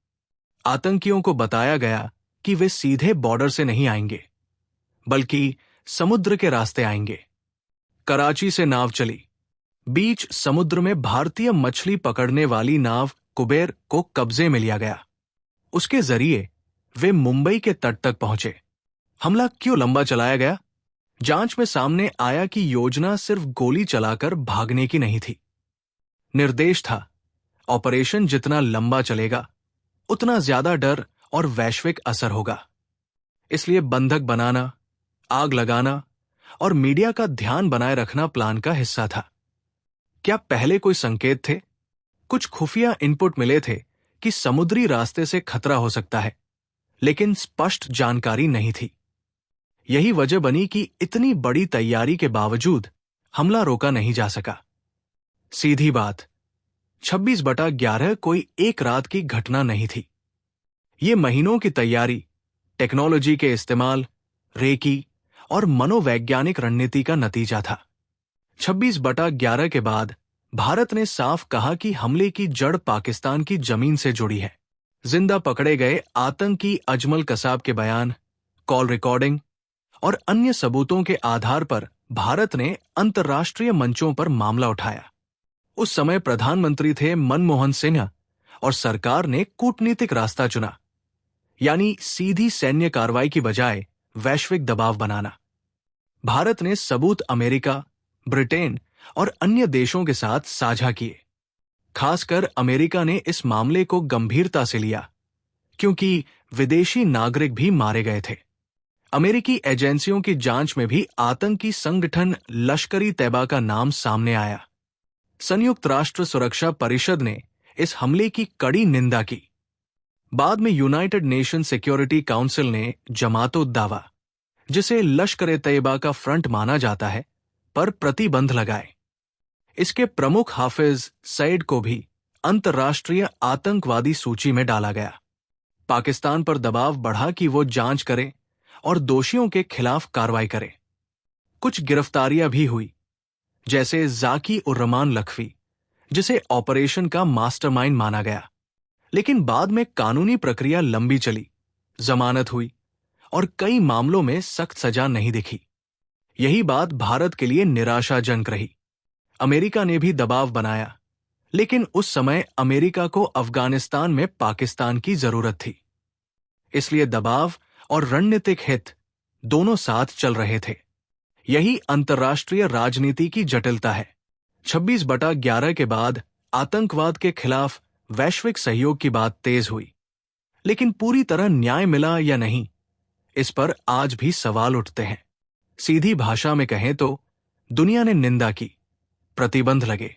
आतंकियों को बताया गया कि वे सीधे बॉर्डर से नहीं आएंगे, बल्कि समुद्र के रास्ते आएंगे। कराची से नाव चली। बीच समुद्र में भारतीय मछली पकड़ने वाली नाव कुबेर को कब्जे में लिया गया। उसके जरिए वे मुंबई के तट तक पहुंचे। हमला क्यों लंबा चलाया गया? जांच में सामने आया कि योजना सिर्फ गोली चलाकर भागने की नहीं थी। निर्देश था, ऑपरेशन जितना लंबा चलेगा, उतना ज्यादा डर और वैश्विक असर होगा। इसलिए बंधक बनाना, आग लगाना और मीडिया का ध्यान बनाए रखना प्लान का हिस्सा था। क्या पहले कोई संकेत थे? कुछ खुफिया इनपुट मिले थे कि समुद्री रास्ते से खतरा हो सकता है, लेकिन स्पष्ट जानकारी नहीं थी। यही वजह बनी कि इतनी बड़ी तैयारी के बावजूद हमला रोका नहीं जा सका। सीधी बात, 26/11 कोई एक रात की घटना नहीं थी। ये महीनों की तैयारी, टेक्नोलॉजी के इस्तेमाल, रेकी और मनोवैज्ञानिक रणनीति का नतीजा था। 26/11 के बाद भारत ने साफ कहा कि हमले की जड़ पाकिस्तान की जमीन से जुड़ी है। जिंदा पकड़े गए आतंकी अजमल कसाब के बयान, कॉल रिकॉर्डिंग और अन्य सबूतों के आधार पर भारत ने अंतर्राष्ट्रीय मंचों पर मामला उठाया। उस समय प्रधानमंत्री थे मनमोहन सिन्हा और सरकार ने कूटनीतिक रास्ता चुना, यानी सीधी सैन्य कार्रवाई की बजाय वैश्विक दबाव बनाना। भारत ने सबूत अमेरिका, ब्रिटेन और अन्य देशों के साथ साझा किए। खासकर अमेरिका ने इस मामले को गंभीरता से लिया, क्योंकि विदेशी नागरिक भी मारे गए थे। अमेरिकी एजेंसियों की जांच में भी आतंकी संगठन लश्कर-ए तैयबा का नाम सामने आया। संयुक्त राष्ट्र सुरक्षा परिषद ने इस हमले की कड़ी निंदा की। बाद में यूनाइटेड नेशन सिक्योरिटी काउंसिल ने जमात-उद-दावा, जिसे लश्कर-ए-तैयबा का फ्रंट माना जाता है, पर प्रतिबंध लगाए। इसके प्रमुख हाफिज सईद को भी अंतर्राष्ट्रीय आतंकवादी सूची में डाला गया। पाकिस्तान पर दबाव बढ़ा कि वो जांच करे और दोषियों के खिलाफ कार्रवाई करे। कुछ गिरफ्तारियां भी हुई, जैसे जाकी उर रहमान लखवी, जिसे ऑपरेशन का मास्टरमाइंड माना गया। लेकिन बाद में कानूनी प्रक्रिया लंबी चली, जमानत हुई और कई मामलों में सख्त सजा नहीं दिखी। यही बात भारत के लिए निराशाजनक रही। अमेरिका ने भी दबाव बनाया, लेकिन उस समय अमेरिका को अफगानिस्तान में पाकिस्तान की जरूरत थी। इसलिए दबाव और रणनीतिक हित दोनों साथ चल रहे थे। यही अंतर्राष्ट्रीय राजनीति की जटिलता है। 26/11 के बाद आतंकवाद के खिलाफ वैश्विक सहयोग की बात तेज हुई, लेकिन पूरी तरह न्याय मिला या नहीं, इस पर आज भी सवाल उठते हैं। सीधी भाषा में कहें तो दुनिया ने निंदा की, प्रतिबंध लगे,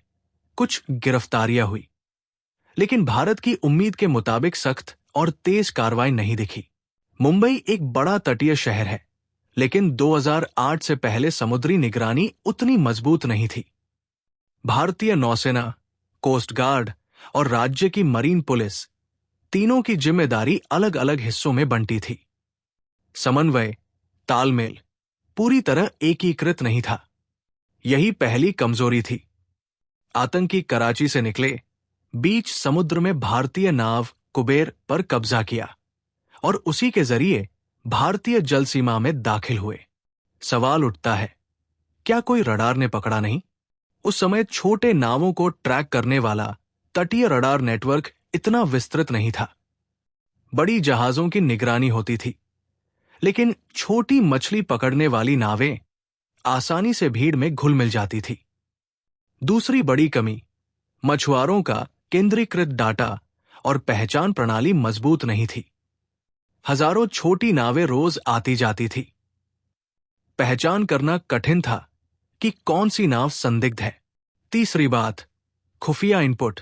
कुछ गिरफ्तारियां हुई, लेकिन भारत की उम्मीद के मुताबिक सख्त और तेज कार्रवाई नहीं दिखी। मुंबई एक बड़ा तटीय शहर है, लेकिन 2008 से पहले समुद्री निगरानी उतनी मजबूत नहीं थी। भारतीय नौसेना, कोस्ट गार्ड और राज्य की मरीन पुलिस तीनों की जिम्मेदारी अलग अलग हिस्सों में बंटी थी। समन्वय, तालमेल पूरी तरह एकीकृत नहीं था। यही पहली कमजोरी थी। आतंकी कराची से निकले, बीच समुद्र में भारतीय नाव कुबेर पर कब्जा किया और उसी के जरिए भारतीय जल सीमा में दाखिल हुए। सवाल उठता है, क्या कोई रडार ने पकड़ा नहीं? उस समय छोटे नावों को ट्रैक करने वाला तटीय रडार नेटवर्क इतना विस्तृत नहीं था। बड़ी जहाजों की निगरानी होती थी, लेकिन छोटी मछली पकड़ने वाली नावें आसानी से भीड़ में घुल मिल जाती थी। दूसरी बड़ी कमी, मछुआरों का केंद्रीकृत डाटा और पहचान प्रणाली मजबूत नहीं थी। हजारों छोटी नावें रोज आती जाती थी। पहचान करना कठिन था कि कौन सी नाव संदिग्ध है। तीसरी बात, खुफिया इनपुट।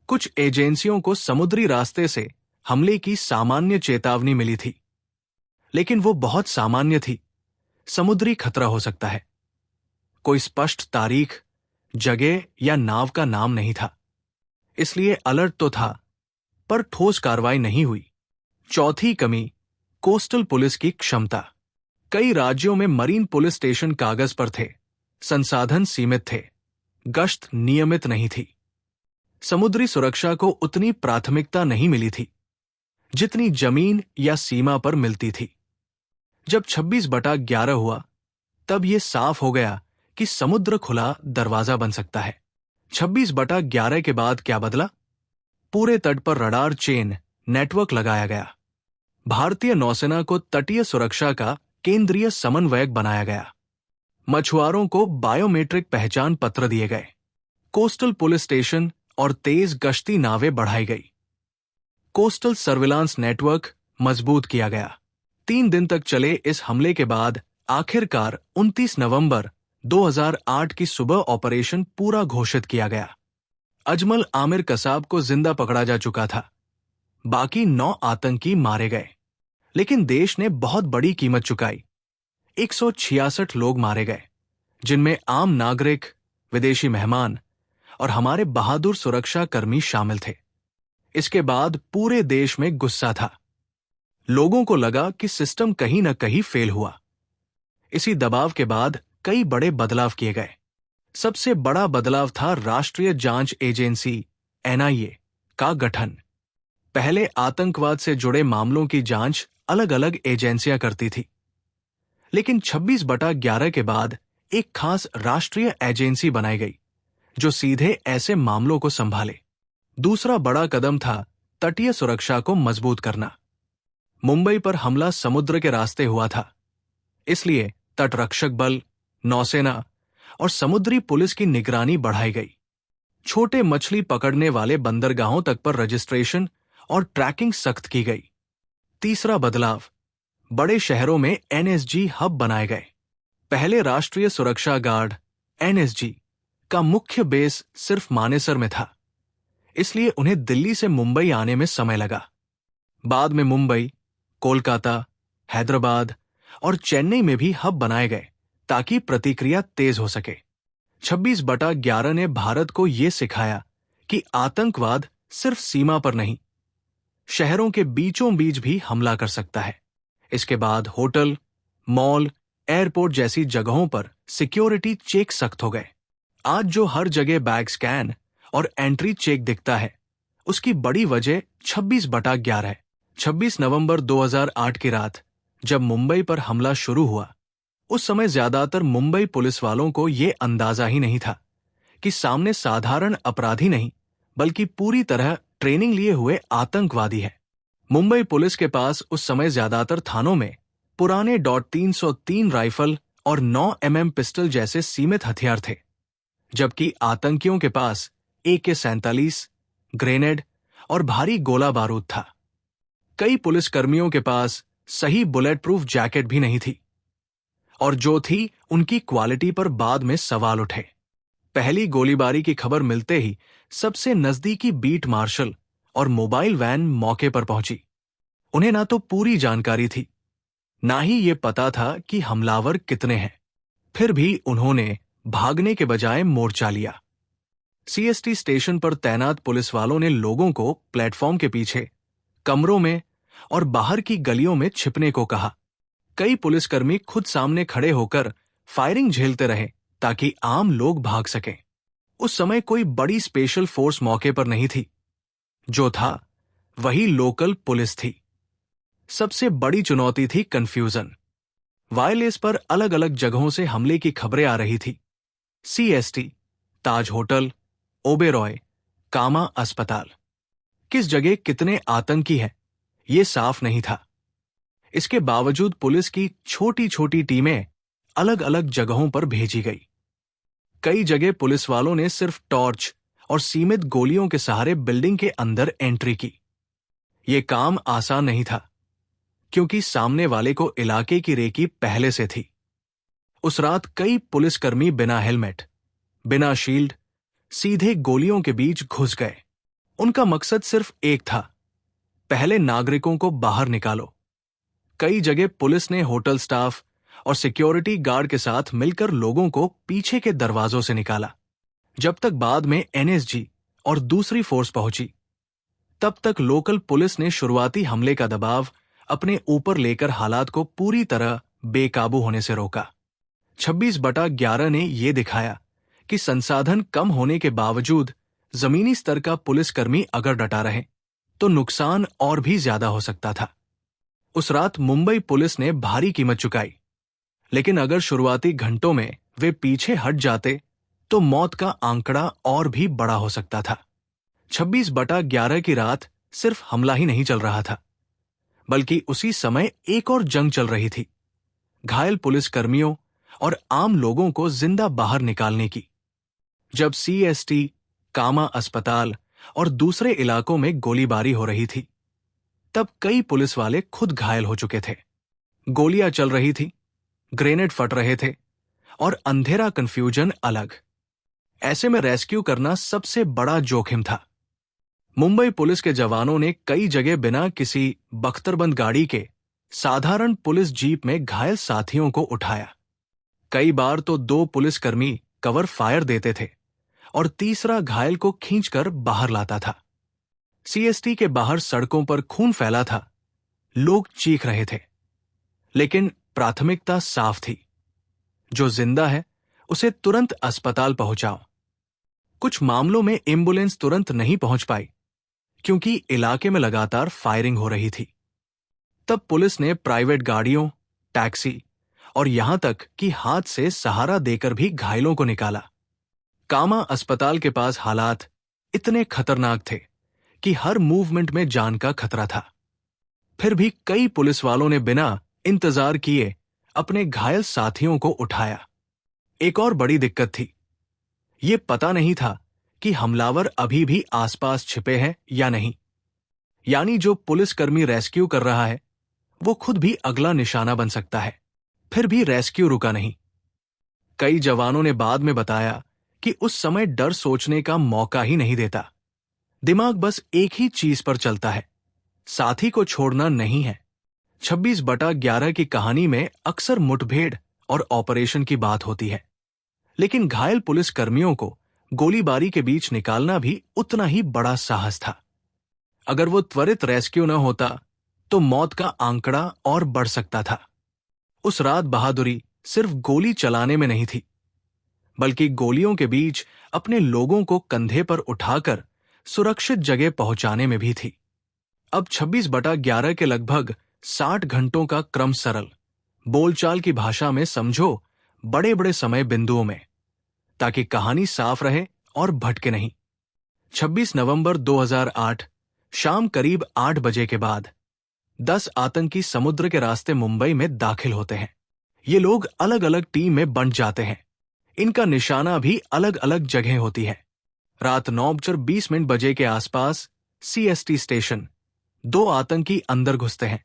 कुछ एजेंसियों को समुद्री रास्ते से हमले की सामान्य चेतावनी मिली थी, लेकिन वो बहुत सामान्य थी। समुद्री खतरा हो सकता है। कोई स्पष्ट तारीख, जगह या नाव का नाम नहीं था। इसलिए अलर्ट तो था, पर ठोस कार्रवाई नहीं हुई। चौथी कमी, कोस्टल पुलिस की क्षमता। कई राज्यों में मरीन पुलिस स्टेशन कागज पर थे, संसाधन सीमित थे, गश्त नियमित नहीं थी। समुद्री सुरक्षा को उतनी प्राथमिकता नहीं मिली थी जितनी जमीन या सीमा पर मिलती थी। जब 26/11 हुआ, तब यह साफ हो गया कि समुद्र खुला दरवाजा बन सकता है। 26/11 के बाद क्या बदला? पूरे तट पर रडार चेन नेटवर्क लगाया गया। भारतीय नौसेना को तटीय सुरक्षा का केंद्रीय समन्वयक बनाया गया। मछुआरों को बायोमेट्रिक पहचान पत्र दिए गए। कोस्टल पुलिस स्टेशन और तेज गश्ती नावें बढ़ाई गई। कोस्टल सर्विलांस नेटवर्क मजबूत किया गया। 3 दिन तक चले इस हमले के बाद आखिरकार 29 नवंबर 2008 की सुबह ऑपरेशन पूरा घोषित किया गया। अजमल आमिर कसाब को जिंदा पकड़ा जा चुका था। बाकी 9 आतंकी मारे गए, लेकिन देश ने बहुत बड़ी कीमत चुकाई। 166 लोग मारे गए, जिनमें आम नागरिक, विदेशी मेहमान और हमारे बहादुर सुरक्षा कर्मी शामिल थे। इसके बाद पूरे देश में गुस्सा था। लोगों को लगा कि सिस्टम कहीं न कहीं फेल हुआ। इसी दबाव के बाद कई बड़े बदलाव किए गए। सबसे बड़ा बदलाव था राष्ट्रीय जांच एजेंसी NIA का गठन। पहले आतंकवाद से जुड़े मामलों की जांच अलग अलग एजेंसियां करती थी, लेकिन 26/11 के बाद एक खास राष्ट्रीय एजेंसी बनाई गई जो सीधे ऐसे मामलों को संभाले। दूसरा बड़ा कदम था तटीय सुरक्षा को मजबूत करना। मुंबई पर हमला समुद्र के रास्ते हुआ था, इसलिए तटरक्षक बल, नौसेना और समुद्री पुलिस की निगरानी बढ़ाई गई। छोटे मछली पकड़ने वाले बंदरगाहों तक पर रजिस्ट्रेशन और ट्रैकिंग सख्त की गई। तीसरा बदलाव, बड़े शहरों में NSG हब बनाए गए। पहले राष्ट्रीय सुरक्षा गार्ड NSG का मुख्य बेस सिर्फ मानेसर में था, इसलिए उन्हें दिल्ली से मुंबई आने में समय लगा। बाद में मुंबई, कोलकाता, हैदराबाद और चेन्नई में भी हब बनाए गए ताकि प्रतिक्रिया तेज हो सके। 26/11 ने भारत को यह सिखाया कि आतंकवाद सिर्फ सीमा पर नहीं, शहरों के बीचों बीच भी हमला कर सकता है। इसके बाद होटल, मॉल, एयरपोर्ट जैसी जगहों पर सिक्योरिटी चेक सख्त हो गए। आज जो हर जगह बैग स्कैन और एंट्री चेक दिखता है, उसकी बड़ी वजह 26/11 है। 26 नवंबर 2008 की रात जब मुंबई पर हमला शुरू हुआ, उस समय ज्यादातर मुंबई पुलिस वालों को यह अंदाजा ही नहीं था कि सामने साधारण अपराधी नहीं, बल्कि पूरी तरह ट्रेनिंग लिए हुए आतंकवादी है। मुंबई पुलिस के पास उस समय ज्यादातर थानों में पुराने .303 राइफल और 9mm पिस्टल जैसे सीमित हथियार थे, जबकि आतंकियों के पास AK-47, ग्रेनेड और भारी गोला बारूद था। कई पुलिसकर्मियों के पास सही बुलेट प्रूफ जैकेट भी नहीं थी, और जो थी उनकी क्वालिटी पर बाद में सवाल उठे। पहली गोलीबारी की खबर मिलते ही सबसे नजदीकी बीट मार्शल और मोबाइल वैन मौके पर पहुंची। उन्हें ना तो पूरी जानकारी थी, ना ही ये पता था कि हमलावर कितने हैं। फिर भी उन्होंने भागने के बजाय मोर्चा लिया। CST स्टेशन पर तैनात पुलिस वालों ने लोगों को प्लेटफॉर्म के पीछे, कमरों में और बाहर की गलियों में छिपने को कहा। कई पुलिसकर्मी खुद सामने खड़े होकर फायरिंग झेलते रहे ताकि आम लोग भाग सकें। उस समय कोई बड़ी स्पेशल फोर्स मौके पर नहीं थी। जो था वही लोकल पुलिस थी। सबसे बड़ी चुनौती थी कंफ्यूजन। वायरलेस पर अलग अलग जगहों से हमले की खबरें आ रही थी। CST, ताज होटल, ओबेरॉय, कामा अस्पताल। किस जगह कितने आतंकी हैं, ये साफ नहीं था। इसके बावजूद पुलिस की छोटी छोटी टीमें अलग अलग जगहों पर भेजी गई। कई जगह पुलिस वालों ने सिर्फ टॉर्च और सीमित गोलियों के सहारे बिल्डिंग के अंदर एंट्री की। ये काम आसान नहीं था, क्योंकि सामने वाले को इलाके की रेकी पहले से थी। उस रात कई पुलिसकर्मी बिना हेलमेट, बिना शील्ड, सीधे गोलियों के बीच घुस गए। उनका मकसद सिर्फ एक था, पहले नागरिकों को बाहर निकालो। कई जगह पुलिस ने होटल स्टाफ और सिक्योरिटी गार्ड के साथ मिलकर लोगों को पीछे के दरवाजों से निकाला। जब तक बाद में NSG और दूसरी फोर्स पहुंची, तब तक लोकल पुलिस ने शुरुआती हमले का दबाव अपने ऊपर लेकर हालात को पूरी तरह बेकाबू होने से रोका। 26/11 ने यह दिखाया कि संसाधन कम होने के बावजूद जमीनी स्तर का पुलिसकर्मी अगर डटा रहे तो नुकसान और भी ज्यादा हो सकता था। उस रात मुंबई पुलिस ने भारी कीमत चुकाई, लेकिन अगर शुरुआती घंटों में वे पीछे हट जाते तो मौत का आंकड़ा और भी बड़ा हो सकता था। 26/11 की रात सिर्फ हमला ही नहीं चल रहा था, बल्कि उसी समय एक और जंग चल रही थी, घायल पुलिसकर्मियों और आम लोगों को जिंदा बाहर निकालने की। जब CST, कामा अस्पताल और दूसरे इलाकों में गोलीबारी हो रही थी, तब कई पुलिस वाले खुद घायल हो चुके थे। गोलियां चल रही थी, ग्रेनेड फट रहे थे और अंधेरा कंफ्यूजन अलग। ऐसे में रेस्क्यू करना सबसे बड़ा जोखिम था। मुंबई पुलिस के जवानों ने कई जगह बिना किसी बख्तरबंद गाड़ी के साधारण पुलिस जीप में घायल साथियों को उठाया। कई बार तो 2 पुलिसकर्मी कवर फायर देते थे और तीसरा घायल को खींचकर बाहर लाता था। CST के बाहर सड़कों पर खून फैला था, लोग चीख रहे थे, लेकिन प्राथमिकता साफ थी, जो जिंदा है उसे तुरंत अस्पताल पहुंचाओ। कुछ मामलों में एम्बुलेंस तुरंत नहीं पहुंच पाई, क्योंकि इलाके में लगातार फायरिंग हो रही थी। तब पुलिस ने प्राइवेट गाड़ियों, टैक्सी और यहां तक कि हाथ से सहारा देकर भी घायलों को निकाला। कामा अस्पताल के पास हालात इतने खतरनाक थे कि हर मूवमेंट में जान का खतरा था। फिर भी कई पुलिस वालों ने बिना इंतजार किए अपने घायल साथियों को उठाया। एक और बड़ी दिक्कत थी, ये पता नहीं था कि हमलावर अभी भी आसपास छिपे हैं या नहीं। यानी जो पुलिसकर्मी रेस्क्यू कर रहा है, वो खुद भी अगला निशाना बन सकता है। फिर भी रेस्क्यू रुका नहीं। कई जवानों ने बाद में बताया कि उस समय डर सोचने का मौका ही नहीं देता। दिमाग बस एक ही चीज पर चलता है, साथी को छोड़ना नहीं है। 26/11 की कहानी में अक्सर मुठभेड़ और ऑपरेशन की बात होती है, लेकिन घायल पुलिसकर्मियों को गोलीबारी के बीच निकालना भी उतना ही बड़ा साहस था। अगर वो त्वरित रेस्क्यू न होता तो मौत का आंकड़ा और बढ़ सकता था। उस रात बहादुरी सिर्फ गोली चलाने में नहीं थी, बल्कि गोलियों के बीच अपने लोगों को कंधे पर उठाकर सुरक्षित जगह पहुंचाने में भी थी। अब 26/11 के लगभग 60 घंटों का क्रम सरल बोलचाल की भाषा में समझो, बड़े बड़े समय बिंदुओं में, ताकि कहानी साफ रहे और भटके नहीं। 26 नवंबर 2008 शाम करीब 8 बजे के बाद 10 आतंकी समुद्र के रास्ते मुंबई में दाखिल होते हैं। ये लोग अलग अलग टीम में बंट जाते हैं। इनका निशाना भी अलग अलग जगह होती है। रात 9:20 बजे के आसपास CST स्टेशन 2 आतंकी अंदर घुसते हैं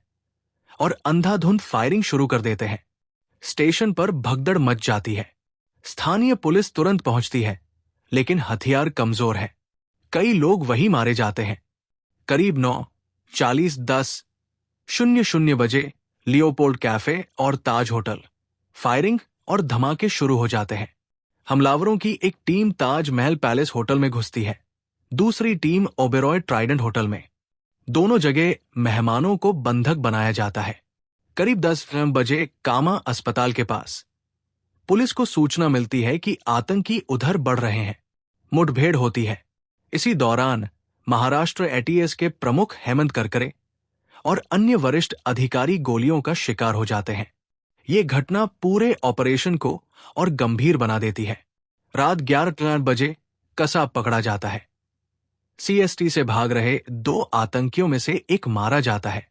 और अंधाधुंध फायरिंग शुरू कर देते हैं। स्टेशन पर भगदड़ मच जाती है। स्थानीय पुलिस तुरंत पहुंचती है, लेकिन हथियार कमजोर है। कई लोग वहीं मारे जाते हैं। करीब 9:40 बजे लियोपोल्ड कैफे और ताज होटल फायरिंग और धमाके शुरू हो जाते हैं। हमलावरों की एक team Taj Mahal palace hotel में घुसती है, दूसरी टीम ओबेरॉय ट्राइडेंट होटल में। दोनों जगह मेहमानों को बंधक बनाया जाता है। करीब 10 बजे कामा अस्पताल के पास पुलिस को सूचना मिलती है कि आतंकी उधर बढ़ रहे हैं। मुठभेड़ होती है। इसी दौरान महाराष्ट्र ATS के प्रमुख हेमंत करकरे और अन्य वरिष्ठ अधिकारी गोलियों का शिकार हो जाते हैं। ये घटना पूरे ऑपरेशन को और गंभीर बना देती है। रात 11 बजे कसाब पकड़ा जाता है। CST से भाग रहे 2 आतंकियों में से एक मारा जाता है।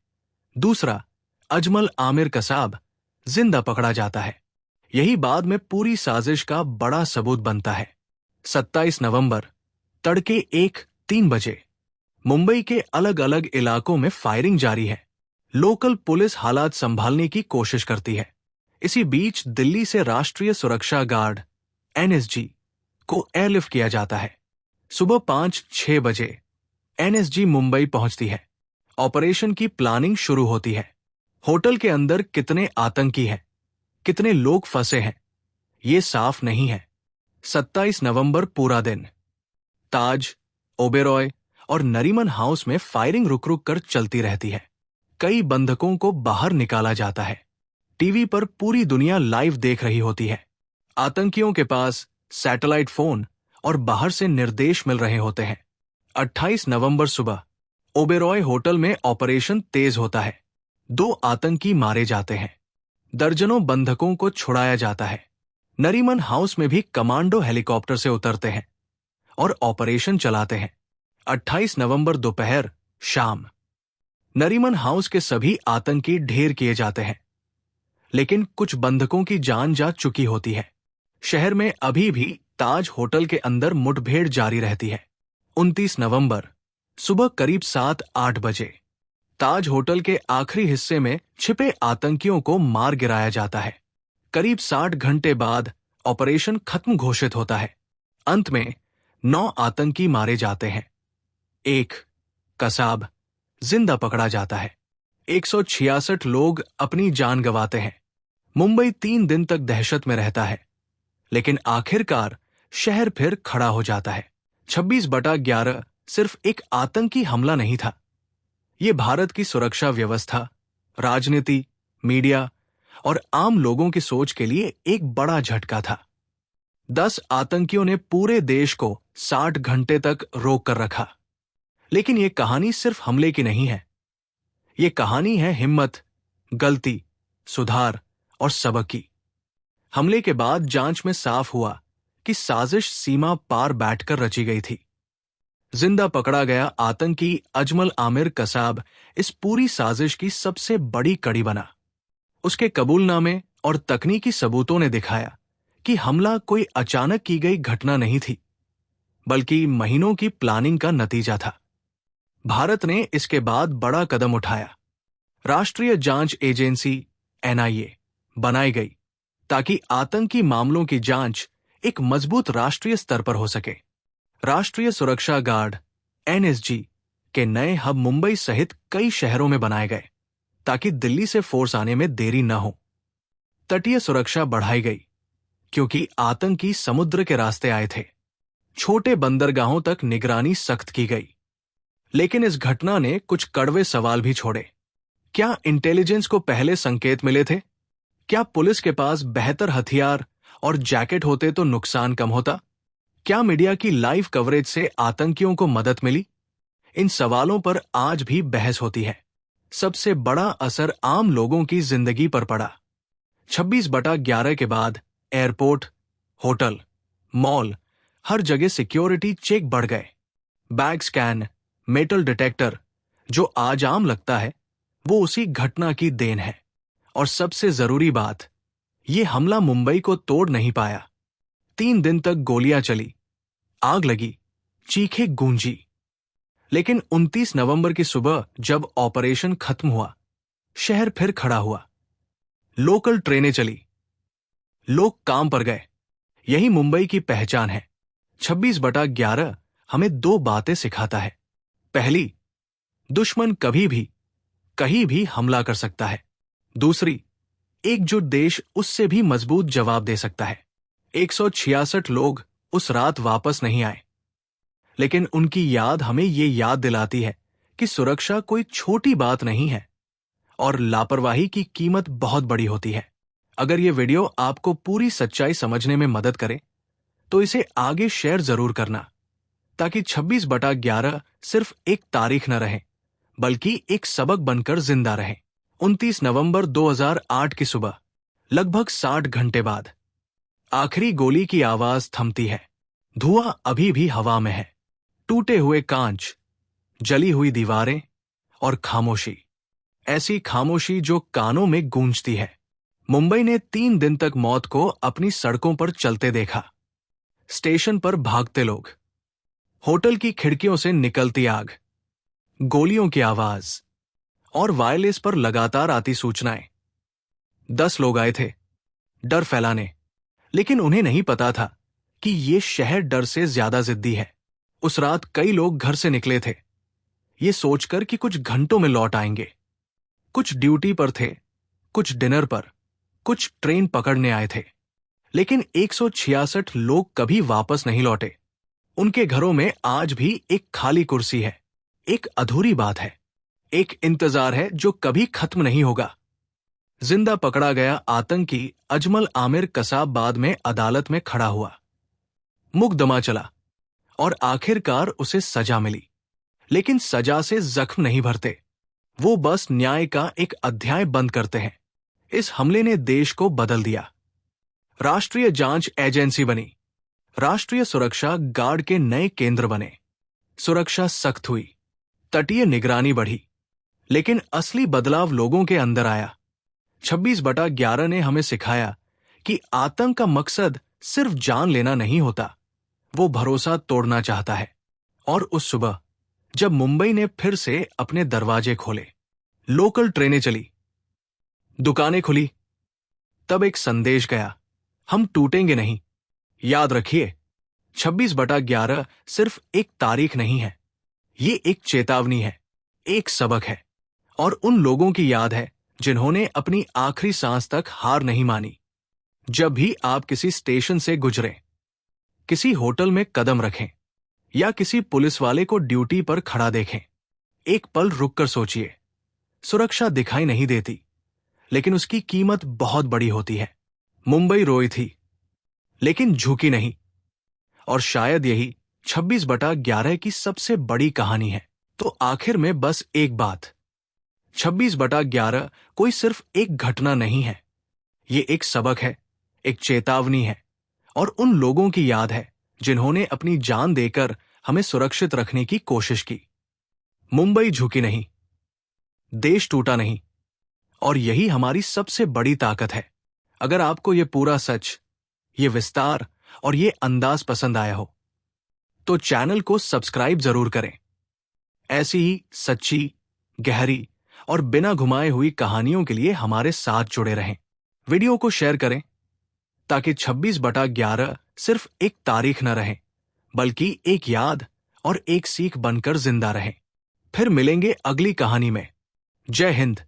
दूसरा अजमल आमिर कसाब जिंदा पकड़ा जाता है। यही बाद में पूरी साजिश का बड़ा सबूत बनता है। 27 नवंबर तड़के 1-3 बजे मुंबई के अलग अलग इलाकों में फायरिंग जारी है। लोकल पुलिस हालात संभालने की कोशिश करती है। इसी बीच दिल्ली से राष्ट्रीय सुरक्षा गार्ड NSG को एयरलिफ्ट किया जाता है। सुबह 5-6 बजे NSG मुंबई पहुंचती है। ऑपरेशन की प्लानिंग शुरू होती है। होटल के अंदर कितने आतंकी हैं, कितने लोग फंसे हैं, ये साफ नहीं है। 27 नवंबर पूरा दिन ताज, ओबेरॉय और नरीमन हाउस में फायरिंग रुक रुक कर चलती रहती है। कई बंधकों को बाहर निकाला जाता है। टीवी पर पूरी दुनिया लाइव देख रही होती है। आतंकियों के पास सैटेलाइट फोन और बाहर से निर्देश मिल रहे होते हैं। 28 नवंबर सुबह ओबेरॉय होटल में ऑपरेशन तेज होता है। 2 आतंकी मारे जाते हैं। दर्जनों बंधकों को छुड़ाया जाता है। नरीमन हाउस में भी कमांडो हेलीकॉप्टर से उतरते हैं और ऑपरेशन चलाते हैं। 28 नवंबर दोपहर शाम नरीमन हाउस के सभी आतंकी ढेर किए जाते हैं, लेकिन कुछ बंधकों की जान जा चुकी होती है। शहर में अभी भी ताज होटल के अंदर मुठभेड़ जारी रहती है। 29 नवंबर सुबह करीब 7-8 बजे ताज होटल के आखिरी हिस्से में छिपे आतंकियों को मार गिराया जाता है। करीब 60 घंटे बाद ऑपरेशन खत्म घोषित होता है। अंत में 9 आतंकी मारे जाते हैं। 1 कसाब जिंदा पकड़ा जाता है। 166 लोग अपनी जान गंवाते हैं। मुंबई 3 दिन तक दहशत में रहता है, लेकिन आखिरकार शहर फिर खड़ा हो जाता है। 26/11 सिर्फ एक आतंकी हमला नहीं था। ये भारत की सुरक्षा व्यवस्था, राजनीति, मीडिया और आम लोगों की सोच के लिए एक बड़ा झटका था। 10 आतंकियों ने पूरे देश को 60 घंटे तक रोक कर रखा। लेकिन ये कहानी सिर्फ हमले की नहीं है। ये कहानी है हिम्मत, गलती, सुधार और सबक की। हमले के बाद जांच में साफ हुआ कि साजिश सीमा पार बैठकर रची गई थी। जिंदा पकड़ा गया आतंकी अजमल आमिर कसाब इस पूरी साजिश की सबसे बड़ी कड़ी बना। उसके कबूलनामे और तकनीकी सबूतों ने दिखाया कि हमला कोई अचानक की गई घटना नहीं थी, बल्कि महीनों की प्लानिंग का नतीजा था। भारत ने इसके बाद बड़ा कदम उठाया। राष्ट्रीय जांच एजेंसी NIA बनाई गई ताकि आतंकी मामलों की जांच एक मजबूत राष्ट्रीय स्तर पर हो सके। राष्ट्रीय सुरक्षा गार्ड NSG के नए हब मुंबई सहित कई शहरों में बनाए गए ताकि दिल्ली से फोर्स आने में देरी न हो। तटीय सुरक्षा बढ़ाई गई क्योंकि आतंकी समुद्र के रास्ते आए थे। छोटे बंदरगाहों तक निगरानी सख्त की गई। लेकिन इस घटना ने कुछ कड़वे सवाल भी छोड़े। क्या इंटेलिजेंस को पहले संकेत मिले थे? क्या पुलिस के पास बेहतर हथियार और जैकेट होते तो नुकसान कम होता? क्या मीडिया की लाइव कवरेज से आतंकियों को मदद मिली? इन सवालों पर आज भी बहस होती है। सबसे बड़ा असर आम लोगों की जिंदगी पर पड़ा। 26/11 के बाद एयरपोर्ट, होटल, मॉल, हर जगह सिक्योरिटी चेक बढ़ गए। बैग स्कैन, मेटल डिटेक्टर, जो आज आम लगता है, वो उसी घटना की देन है। और सबसे जरूरी बात, ये हमला मुंबई को तोड़ नहीं पाया। 3 दिन तक गोलियां चली, आग लगी, चीखें गूंजी। लेकिन 29 नवंबर की सुबह जब ऑपरेशन खत्म हुआ, शहर फिर खड़ा हुआ। लोकल ट्रेनें चली, लोग काम पर गए। यही मुंबई की पहचान है। 26/11 हमें 2 बातें सिखाता है। पहली, दुश्मन कभी भी, कहीं भी हमला कर सकता है। दूसरी, एकजुट देश उससे भी मजबूत जवाब दे सकता है। 166 लोग उस रात वापस नहीं आए, लेकिन उनकी याद हमें ये याद दिलाती है कि सुरक्षा कोई छोटी बात नहीं है और लापरवाही की कीमत बहुत बड़ी होती है। अगर ये वीडियो आपको पूरी सच्चाई समझने में मदद करे, तो इसे आगे शेयर जरूर करना, ताकि 26/11 सिर्फ एक तारीख न रहे, बल्कि एक सबक बनकर जिंदा रहे। 29 नवंबर 2008 की सुबह, लगभग 60 घंटे बाद, आखिरी गोली की आवाज थमती है। धुआं अभी भी हवा में है, टूटे हुए कांच, जली हुई दीवारें और खामोशी। ऐसी खामोशी जो कानों में गूंजती है। मुंबई ने 3 दिन तक मौत को अपनी सड़कों पर चलते देखा। स्टेशन पर भागते लोग, होटल की खिड़कियों से निकलती आग, गोलियों की आवाज और वायरलेस पर लगातार आती सूचनाएं। 10 लोग आए थे डर फैलाने, लेकिन उन्हें नहीं पता था कि ये शहर डर से ज्यादा जिद्दी है। उस रात कई लोग घर से निकले थे, ये सोचकर कि कुछ घंटों में लौट आएंगे। कुछ ड्यूटी पर थे, कुछ डिनर पर, कुछ ट्रेन पकड़ने आए थे। लेकिन 166 लोग कभी वापस नहीं लौटे। उनके घरों में आज भी एक खाली कुर्सी है, एक अधूरी बात है, एक इंतजार है जो कभी खत्म नहीं होगा। जिंदा पकड़ा गया आतंकी अजमल आमिर कसाबाद में अदालत में खड़ा हुआ। मुकदमा चला और आखिरकार उसे सजा मिली। लेकिन सजा से जख्म नहीं भरते, वो बस न्याय का एक अध्याय बंद करते हैं। इस हमले ने देश को बदल दिया। राष्ट्रीय जांच एजेंसी बनी, राष्ट्रीय सुरक्षा गार्ड के नए केंद्र बने, सुरक्षा सख्त हुई, तटीय निगरानी बढ़ी। लेकिन असली बदलाव लोगों के अंदर आया। 26/11 ने हमें सिखाया कि आतंक का मकसद सिर्फ जान लेना नहीं होता, वो भरोसा तोड़ना चाहता है। और उस सुबह जब मुंबई ने फिर से अपने दरवाजे खोले, लोकल ट्रेनें चली, दुकानें खुली, तब एक संदेश गया, हम टूटेंगे नहीं। याद रखिए, 26/11 सिर्फ एक तारीख नहीं है, ये एक चेतावनी है, एक सबक है, और उन लोगों की याद है जिन्होंने अपनी आखिरी सांस तक हार नहीं मानी। जब भी आप किसी स्टेशन से गुजरें, किसी होटल में कदम रखें या किसी पुलिस वाले को ड्यूटी पर खड़ा देखें, एक पल रुककर सोचिए। सुरक्षा दिखाई नहीं देती, लेकिन उसकी कीमत बहुत बड़ी होती है। मुंबई रोई थी, लेकिन झुकी नहीं। और शायद यही 26/11 की सबसे बड़ी कहानी है। तो आखिर में बस एक बात, 26/11 कोई सिर्फ एक घटना नहीं है, ये एक सबक है, एक चेतावनी है, और उन लोगों की याद है जिन्होंने अपनी जान देकर हमें सुरक्षित रखने की कोशिश की। मुंबई झुकी नहीं, देश टूटा नहीं, और यही हमारी सबसे बड़ी ताकत है। अगर आपको ये पूरा सच, ये विस्तार और ये अंदाज पसंद आया हो, तो चैनल को सब्सक्राइब जरूर करें। ऐसी ही सच्ची, गहरी और बिना घुमाए हुई कहानियों के लिए हमारे साथ जुड़े रहें। वीडियो को शेयर करें, ताकि 26/11 सिर्फ एक तारीख न रहे, बल्कि एक याद और एक सीख बनकर जिंदा रहे। फिर मिलेंगे अगली कहानी में। जय हिंद।